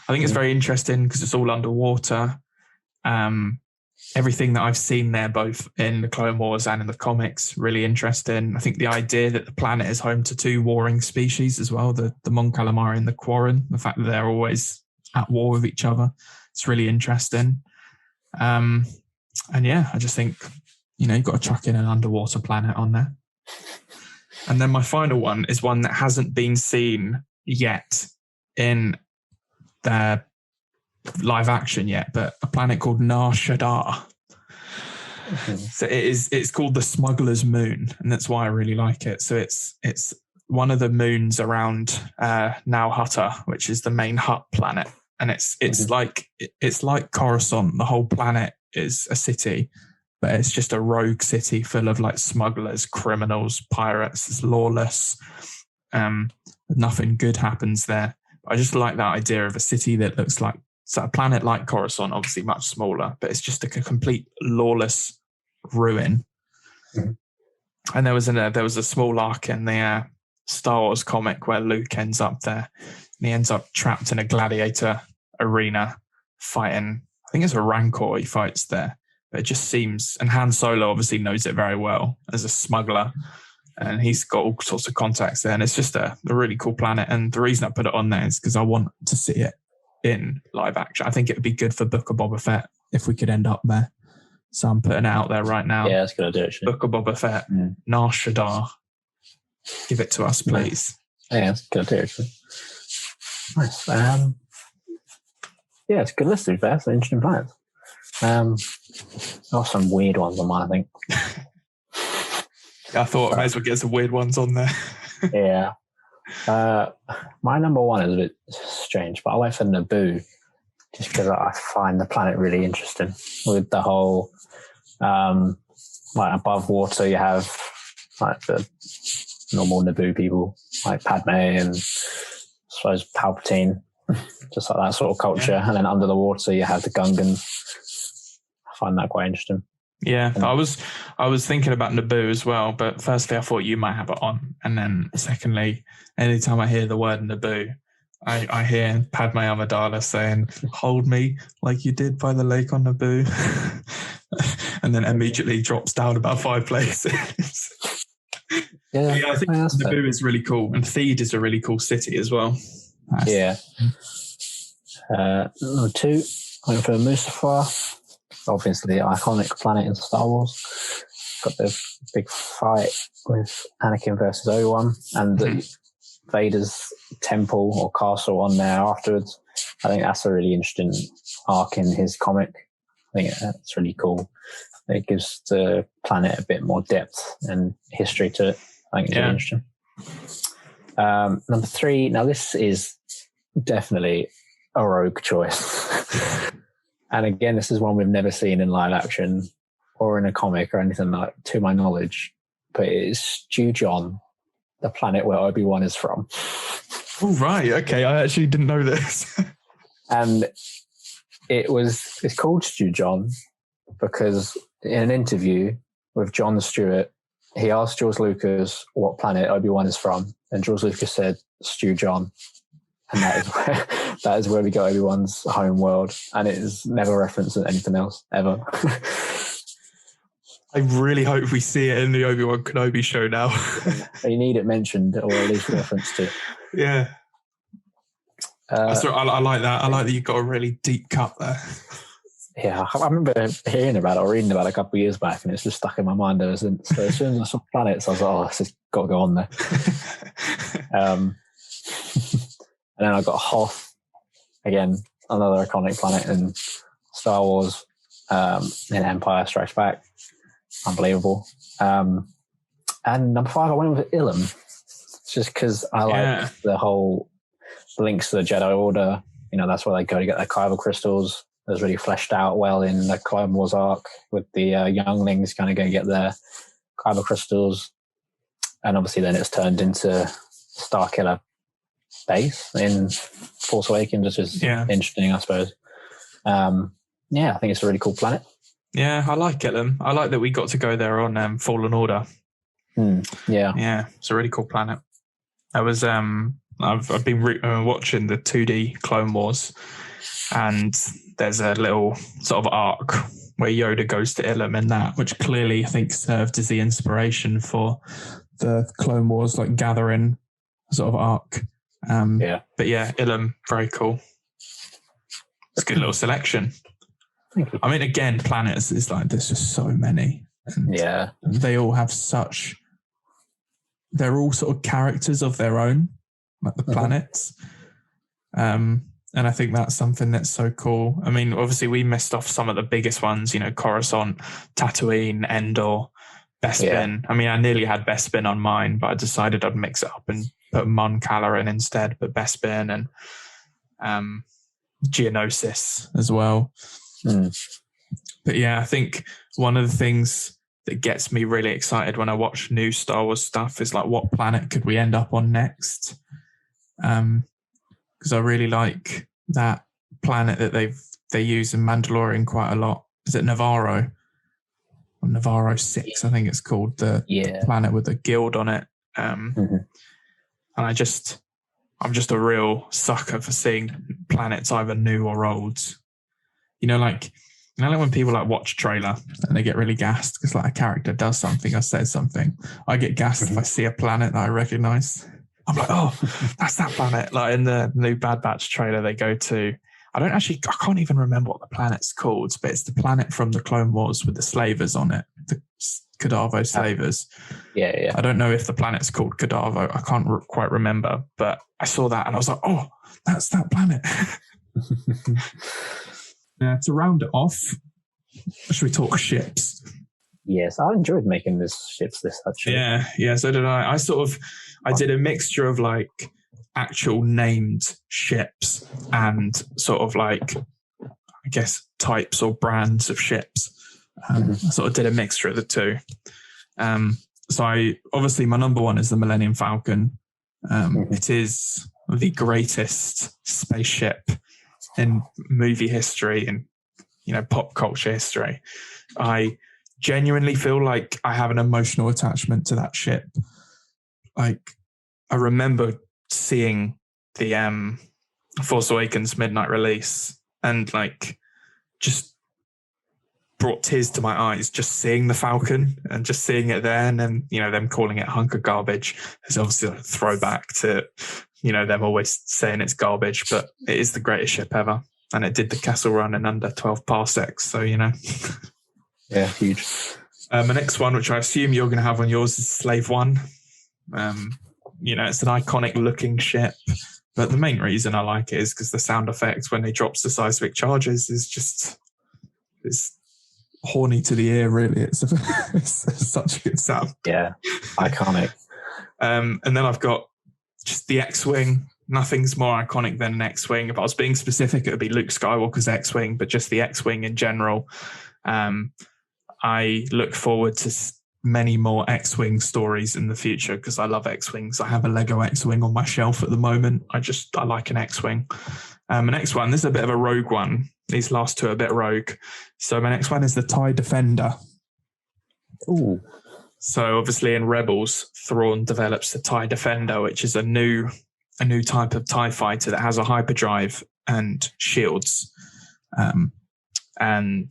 I think it's very interesting because it's all underwater. Everything that I've seen there, both in the Clone Wars and in the comics, really interesting. I think the idea that the planet is home to 2 warring species as well, the Mon Calamari and the Quarren, the fact that they're always at war with each other, it's really interesting. And yeah, I just think, you know, you've got to chuck in an underwater planet on there. And then my final one is one that hasn't been seen yet in the live action yet, but a planet called Non-Jedi. So it's called the Smuggler's Moon, and that's why I really like it. So it's one of the moons around Now Hutta, which is the main Hutt planet, and it's like Coruscant. The whole planet is a city, but it's just a rogue city full of like smugglers, criminals, pirates. It's lawless. Nothing good happens there. I just like that idea of a city that looks like, so a planet like Coruscant, obviously much smaller, but it's just a complete lawless ruin. Mm-hmm. And there was a small arc in the Star Wars comic where Luke ends up there, and he ends up trapped in a gladiator arena fighting. I think it's a Rancor he fights there, but it just seems. And Han Solo obviously knows it very well as a smuggler, and he's got all sorts of contacts there. And it's just a really cool planet. And the reason I put it on there is because I want to see it in live action. I think it would be good for Book of Boba Fett if we could end up there. So I'm putting it out there right now. Yeah, that's a good idea, actually. Book of Boba Fett, Non-Jedi. Give it to us, please. Yeah, that's a good idea, actually. Nice. Yeah, it's a good list, to be fair. It's an interesting plans. There are some weird ones on mine, I think. I thought I might as well get some weird ones on there. Yeah. My number 1 is a bit strange, but I went for Naboo just because I find the planet really interesting with the whole like above water you have like the normal Naboo people like Padme and I suppose Palpatine, just like that sort of culture. Yeah. And then under the water you have the Gungans. I find that quite interesting. Yeah, I was thinking about Naboo as well, but firstly I thought you might have it on, and then secondly, anytime I hear the word Naboo, I hear Padme Amidala saying, "Hold me like you did by the lake on Naboo," and then immediately drops down about 5 places. Yeah, I think Naboo is really cool, and Theed is a really cool city as well. Yeah. Number 2, I went for Mustafar. Obviously, iconic planet in Star Wars. Got the big fight with Anakin versus Obi-Wan, and the Vader's temple or castle on there afterwards. I think that's a really interesting arc in his comic. I think that's really cool. It gives the planet a bit more depth and history to it. I think it's really interesting. Number 3. Now, this is definitely a rogue choice. And again, this is one we've never seen in live action or in a comic or anything like, to my knowledge. But it is Stew John, the planet where Obi-Wan is from. Oh, right. Okay. I actually didn't know this. And it's called Stew John because in an interview with Jon Stewart, he asked George Lucas what planet Obi-Wan is from. And George Lucas said, Stew John. And that is where we got Obi-Wan's home world. And it is never referenced in anything else, ever. I really hope we see it in the Obi-Wan Kenobi show now. You need it mentioned or at least referenced to. Yeah. I like that. I like that you've got a really deep cut there. Yeah, I remember hearing about it or reading about it a couple of years back, and it's just stuck in my mind ever since. So as soon as I saw planets, I was like, oh, this has got to go on there. And then I got Hoth, again, another iconic planet in Star Wars, in Empire Strikes Back. Unbelievable. And number 5, I went with Ilum, just because I like the whole links to the Jedi Order. You know, that's where they go to get their kyber crystals. It was really fleshed out well in the Clone Wars arc with the younglings kind of going to get their kyber crystals. And obviously then it's turned into Starkiller base in Force Awakens, which is interesting, I suppose. I think it's a really cool planet. Yeah, I like it. I like that we got to go there on Fallen Order. Yeah, it's a really cool planet. I was I've been watching the 2D Clone Wars, and there's a little sort of arc where Yoda goes to Ilum in that, which clearly I think served as the inspiration for the Clone Wars like gathering sort of arc. But yeah, Ilum, very cool. It's a good little selection. I mean, again, planets is like there's just so many. And they all have they're all sort of characters of their own, like the planets. And I think that's something that's so cool. I mean, obviously we missed off some of the biggest ones, you know, Coruscant, Tatooine, Endor, Bespin. I mean, I nearly had Bespin on mine, but I decided I'd mix it up and put Mon Cala in instead, but Bespin and Geonosis as well. But yeah, I think one of the things that gets me really excited when I watch new Star Wars stuff is like, what planet could we end up on next? Because I really like that planet that they use in Mandalorian quite a lot. Is it Navarro? Or Navarro 6, I think it's called, the planet with the guild on it. And I'm just a real sucker for seeing planets either new or old. You know, like when people like watch a trailer and they get really gassed because like a character does something or says something. I get gassed if I see a planet that I recognize. I'm like, oh, that's that planet. Like in the new Bad Batch trailer they go to, I can't even remember what the planet's called, but it's the planet from the Clone Wars with the slavers on it, the Cadavo slavers. Yeah. I don't know if the planet's called Cadavo. I can't quite remember, but I saw that and I was like, oh, that's that planet. To round it off, should we talk ships? Yes, I enjoyed making this ships list, actually. Yeah, so did I. I did a mixture of like actual named ships and sort of like, I guess, types or brands of ships. I sort of did a mixture of the two. So obviously my number 1 is the Millennium Falcon. It is the greatest spaceship in movie history and, you know, pop culture history. I genuinely feel like I have an emotional attachment to that ship. Like, I remember seeing the Force Awakens midnight release and like just brought tears to my eyes just seeing the Falcon and just seeing it there, and then, you know, them calling it hunk of garbage is obviously a throwback to them always saying it's garbage, but it is the greatest ship ever. And it did the Kessel Run in under 12 parsecs. So, Yeah, huge. The next one, which I assume you're going to have on yours, is Slave One. It's an iconic looking ship. But the main reason I like it is because the sound effects when they drops the seismic charges it's horny to the ear, really. It's such a good sound. Yeah, iconic. And then I've got just the X-Wing. Nothing's more iconic than an X-Wing. If I was being specific, it would be Luke Skywalker's X-Wing, but just the X-Wing in general. I look forward to many more X-Wing stories in the future because I love X-Wings. I have a Lego X-Wing on my shelf at the moment. I like an X-Wing. My next one, this is a bit of a rogue one. These last two are a bit rogue. So my next one is the TIE Defender. Ooh. So obviously in Rebels, Thrawn develops the TIE Defender, which is a new type of TIE fighter that has a hyperdrive and shields. And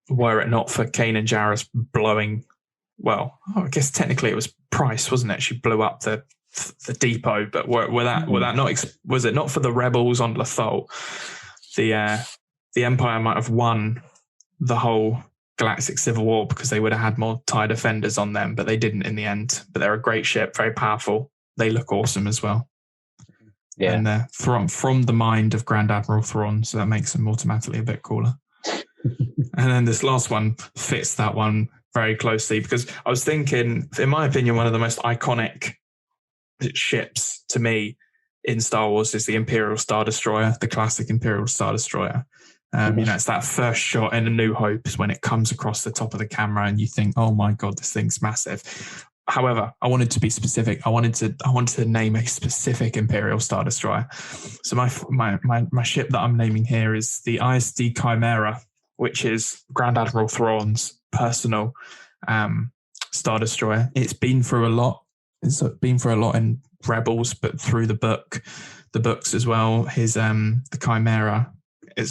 were it not for Kanan Jarrus blowing, I guess technically it was Price, wasn't it? She blew up the depot, but was it not for the rebels on Lothal? The Empire might have won the whole Galactic Civil War because they would have had more TIE Defenders on them, but they didn't in the end. But they're a great ship, very powerful. They look awesome as well. Yeah, and they're from the mind of Grand Admiral Thrawn, so that makes them automatically a bit cooler. And then this last one fits that one very closely because I was thinking, in my opinion, one of the most iconic ships to me in Star Wars is the Imperial Star Destroyer, the classic Imperial Star Destroyer. It's that first shot in A New Hope is when it comes across the top of the camera and you think, oh my God, this thing's massive. However, I wanted to be specific. I wanted to name a specific Imperial Star Destroyer. So my ship that I'm naming here is the ISD Chimera, which is Grand Admiral Thrawn's personal Star Destroyer. It's been through a lot. It's been through a lot in Rebels, but through the books as well. His the Chimera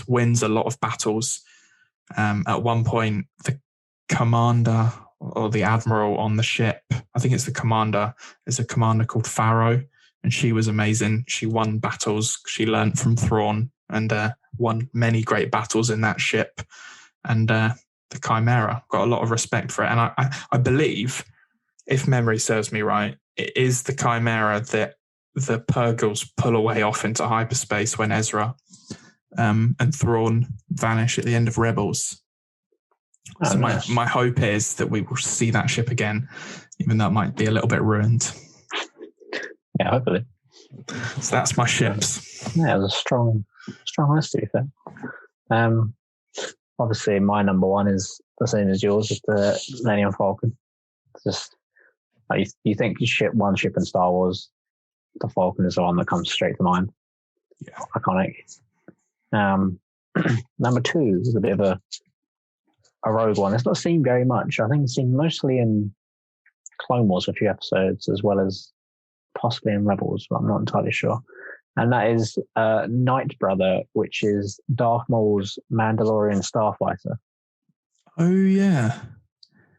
wins a lot of battles. At one point, the commander or the admiral on the ship, I think it's the commander, is a commander called Pharaoh, and she was amazing. She won battles. She learned from Thrawn and won many great battles in that ship. And the Chimera, got a lot of respect for it. And I believe, if memory serves me right, it is the Chimera that the Purgles pull away off into hyperspace when Ezra and Thrawn vanish at the end of Rebels. So my hope is that we will see that ship again, even though it might be a little bit ruined. Yeah, hopefully. So that's my ships. Yeah, it was a strong list, to be fair. Obviously, my number one is the same as yours, just the Millennium Falcon. It's just you think one ship in Star Wars, the Falcon is the one that comes straight to mind. Yeah, iconic. Number two is a bit of a rogue one. It's not seen very much. I think it's seen mostly in Clone Wars for a few episodes, as well as possibly in Rebels, but I'm not entirely sure. And that is Night Brother, which is Darth Maul's Mandalorian starfighter. Oh yeah,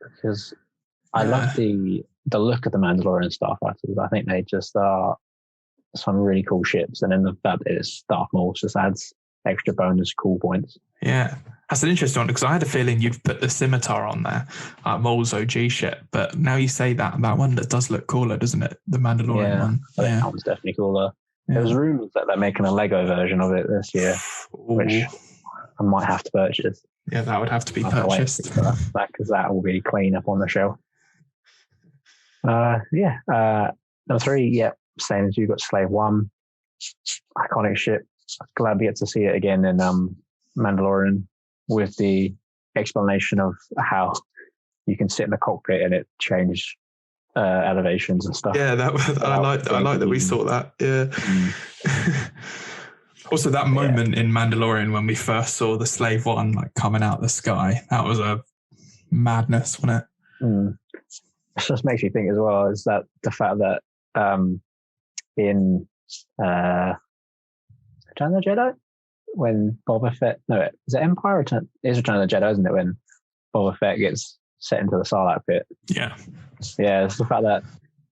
because I love the look of the Mandalorian starfighters. I think they just are some really cool ships, and then the fact that it's Darth Maul just adds extra bonus cool points. Yeah, that's an interesting one because I had a feeling you'd put the Scimitar on there, Maul's OG ship. But now you say that one that does look cooler, doesn't it? The Mandalorian one. Yeah, that one's definitely cooler. Yeah. There was rumours that they're making a Lego version of it this year, which I might have to purchase. Yeah, that would have to be purchased. Because that will be clean up on the shelf. Number three, same as you, got Slave One. Iconic ship. Glad we get to see it again in Mandalorian with the explanation of how you can sit in the cockpit and it change elevations and stuff. Yeah, I like that we saw that. Yeah. Also, that moment in Mandalorian when we first saw the Slave One like coming out the sky, that was a madness, wasn't it? It just makes you think as well, is that the fact that in Return of the Jedi, when Boba Fett, is it Empire or it's Return of the Jedi, isn't it, when Boba Fett gets set into the Sarlacc pit? Yeah. Yeah, it's the fact that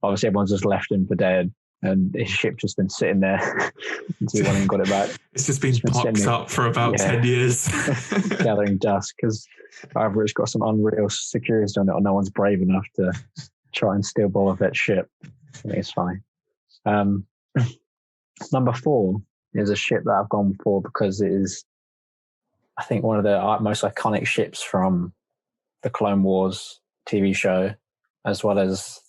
obviously everyone's just left him for dead, and his ship just been sitting there until he went and got it back. It's just been popped up for about 10 years. Gathering dust, because either it's got some unreal security on it or no one's brave enough to try and steal Boba Fett's ship. I think it's fine. Number 4 is a ship that I've gone for because it is, I think, one of the most iconic ships from the Clone Wars TV show, as well as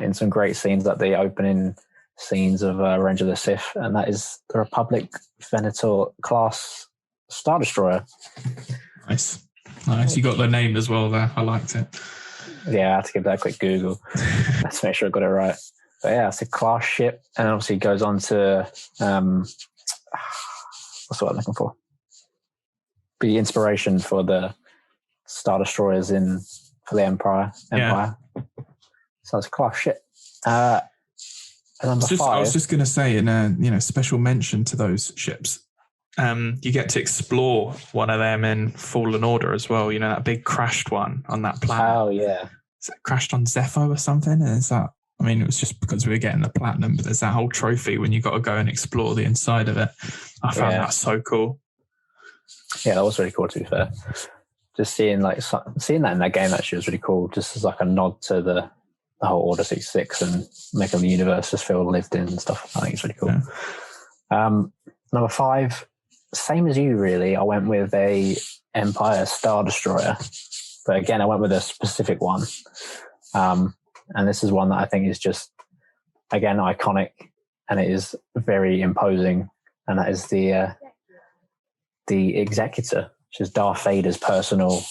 in some great scenes like the opening scenes of Revenge of the Sith, and that is the Republic Venator class Star Destroyer. Nice. You got the name as well there. I liked it. Yeah, I had to give that a quick Google. Let's make sure I got it right. But yeah, it's a class ship, and obviously it goes on to what's what I'm looking for? Be inspiration for the Star Destroyers for the Empire. Yeah. So it's a class ship. Number 5. I was just going to say, in a special mention to those ships, you get to explore one of them in Fallen Order as well. You know, that big crashed one on that planet. Oh yeah, is it crashed on Zepho or something? Is that? I mean, it was just because we were getting the platinum, but there's that whole trophy when you got to go and explore the inside of it. I found that so cool. Yeah, that was really cool, to be fair. Just seeing that in that game actually was really cool, just as like a nod to the whole Order 66 and making the universe just feel lived in and stuff. I think it's really cool. Yeah. Number 5, same as you really. I went with a Empire Star Destroyer, but again, I went with a specific one. And this is one that I think is just, again, iconic, and it is very imposing, and that is the Executor, which is Darth Vader's personal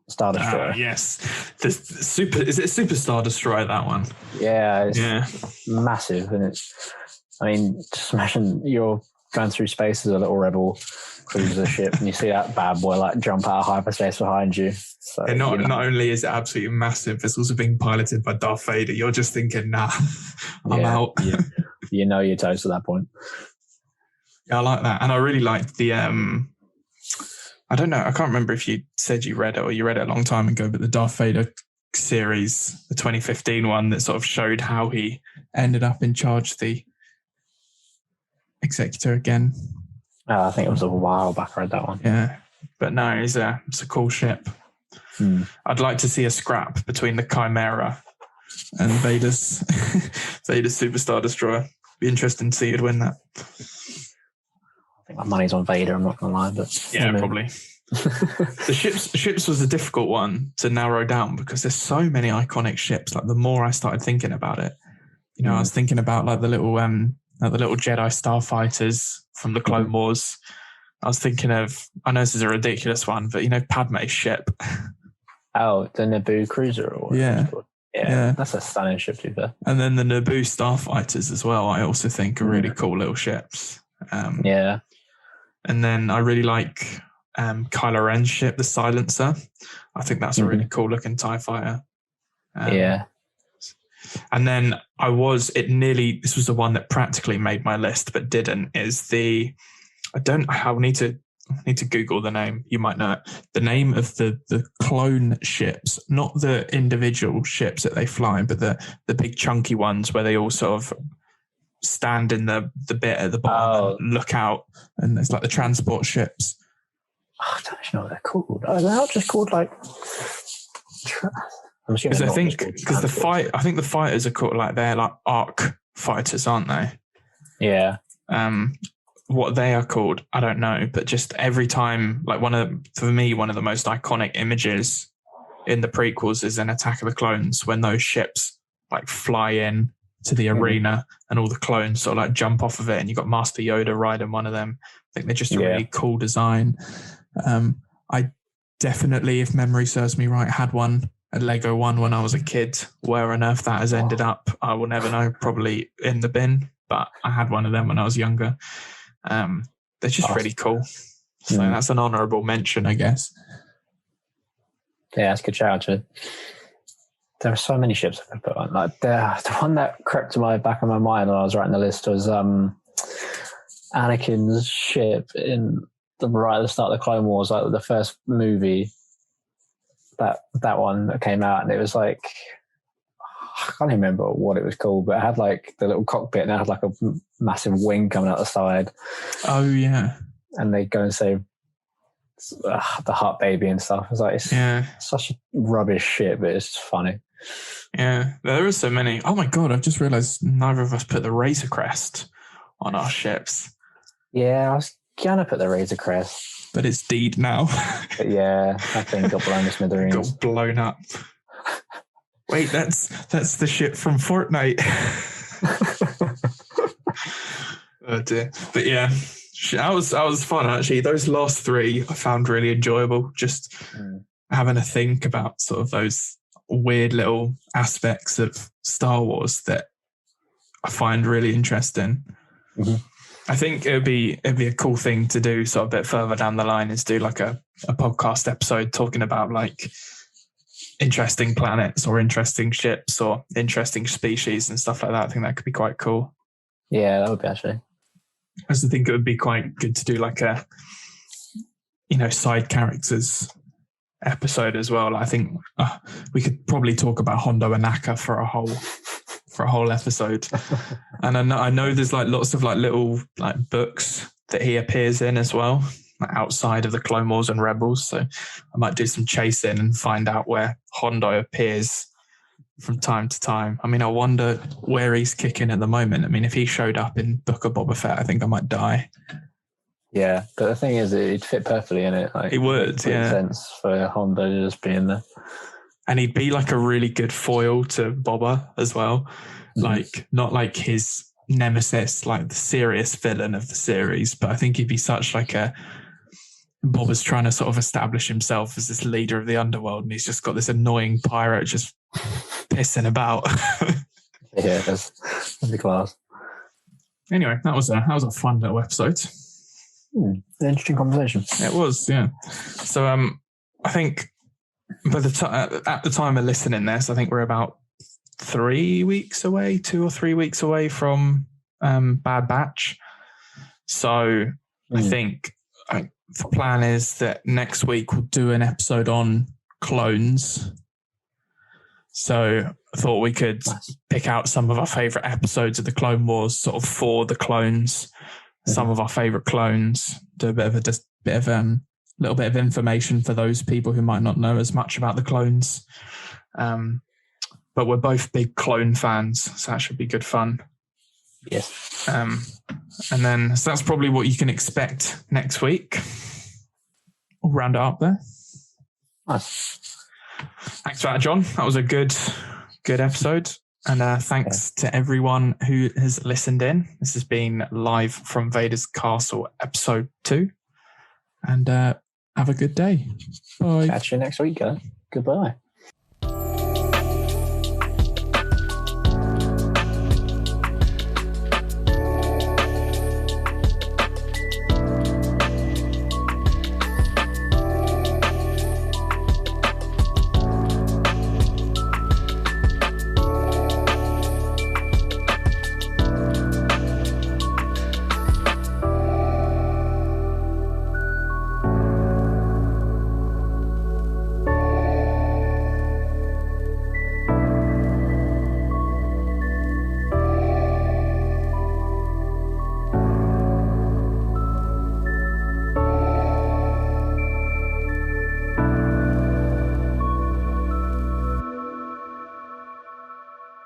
Star Destroyer. Yes. Is it Super Star Destroyer, that one? Yeah, it's massive. And just imagine you're going through space as a little rebel cruiser ship, and you see that bad boy jump out of hyperspace behind you. So, and not only is it absolutely massive, it's also being piloted by Darth Vader. You're just thinking, nah, I'm out. You know your toes at that point. Yeah, I like that. And I really liked the, I don't know, I can't remember if you said you read it or you read it a long time ago, but the Darth Vader series, the 2015 one that sort of showed how he ended up in charge of the Executor again. I think it was a while back I read that one. Yeah, but no, it's a cool ship. I'd like to see a scrap between the Chimera and Vader's Super Star Destroyer. Be interesting to see who'd win that. I think my money's on Vader, I'm not going to lie, but yeah, probably. The ships was a difficult one to narrow down because there's so many iconic ships. Like, the more I started thinking about it, I was thinking about the little Jedi starfighters from the Clone Wars. I was thinking of, I know this is a ridiculous one, but Padme's ship. Oh, the Naboo cruiser, or whatever it's called. Yeah, that's a stunning ship too. There. And then the Naboo starfighters as well, I also think are really cool little ships. Yeah. And then I really like Kylo Ren's ship, the Silencer. I think that's a really cool looking TIE fighter. Yeah. And then this was the one that practically made my list but didn't, I'll need to Google the name. You might know it. The name of the clone ships, not the individual ships that they fly, but the big chunky ones where they all sort of stand in the bit at the bottom and look out, and it's like the transport ships. I don't know what they're called. Are they not just called because I think the fighters are called they're like arc fighters, aren't they? Yeah. What they are called, I don't know, but just every time, one of the most iconic images in the prequels is in Attack of the Clones, when those ships fly in to the arena and all the clones sort of jump off of it, and you've got Master Yoda riding one of them. I think they're just a really cool design. I definitely, if memory serves me right, had a Lego one when I was a kid. Where on earth that has ended up, I will never know, probably in the bin, but I had one of them when I was younger. They're just really cool. So that's an honourable mention, I guess. Yeah, that's a good shout out. There are so many ships I could put on. The one that crept to my back of my mind when I was writing the list was Anakin's ship in right at the start of the Clone Wars, the first movie. That one that came out, and it was I can't even remember what it was called, but it had like the little cockpit and it had like a massive wing coming out the side. Oh yeah. And they go and save the Hut Baby and stuff. It's like, it's such rubbish shit, but it's funny. Yeah, there are so many. Oh my God, I've just realised neither of us put the Razor Crest on our ships. Yeah, I was going to put the Razor Crest. But it's deed now. But yeah, that thing got blown to smithereens. Got blown up. Wait, that's the ship from Fortnite. Oh dear. But yeah, that was fun actually. Those last three I found really enjoyable. Just having a think about sort of those weird little aspects of Star Wars that I find really interesting. Mm-hmm. I think it'd be a cool thing to do sort of a bit further down the line is do like a podcast episode talking about like interesting planets or interesting ships or interesting species and stuff like that. I think that could be quite cool. Yeah, that would be actually. I also think it would be quite good to do like a, side characters episode as well. I think we could probably talk about Hondo Anaka for a whole episode. And I know there's like lots of like little like books that he appears in as well, like outside of the Clone Wars and Rebels. So I might do some chasing and find out where Hondo appears from time to time. I mean, I wonder where he's kicking at the moment. I mean, if he showed up in Book of Boba Fett, I think I might die. Yeah, but the thing is, it'd fit perfectly in it. Like, he would, yeah. Sense for Hondo to just be in there. And he'd be like a really good foil to Boba as well. Mm-hmm. Like, not like his nemesis, like the serious villain of the series, but I think he'd be such like a... Boba's trying to sort of establish himself as this leader of the underworld, and he's just got this annoying pirate just pissing about. Yeah, that'd be class. Anyway, that was a fun little episode. An interesting conversation. It was, yeah. So I think by at the time of listening this, I think we're about 2 or 3 weeks away from Bad Batch. So I think the plan is that next week we'll do an episode on clones. So I thought we could pick out some of our favourite episodes of the Clone Wars, sort of for the clones, some of our favourite clones, do a little bit of information for those people who might not know as much about the clones. But we're both big clone fans, so that should be good fun. Yes. And then, so that's probably what you can expect next week. We'll round it up there. Nice. Thanks for that, John. That was a good episode. And thanks to everyone who has listened in. This has been Live from Vaders Castle, episode 2. And have a good day. Bye. Catch you next week, guys. Goodbye.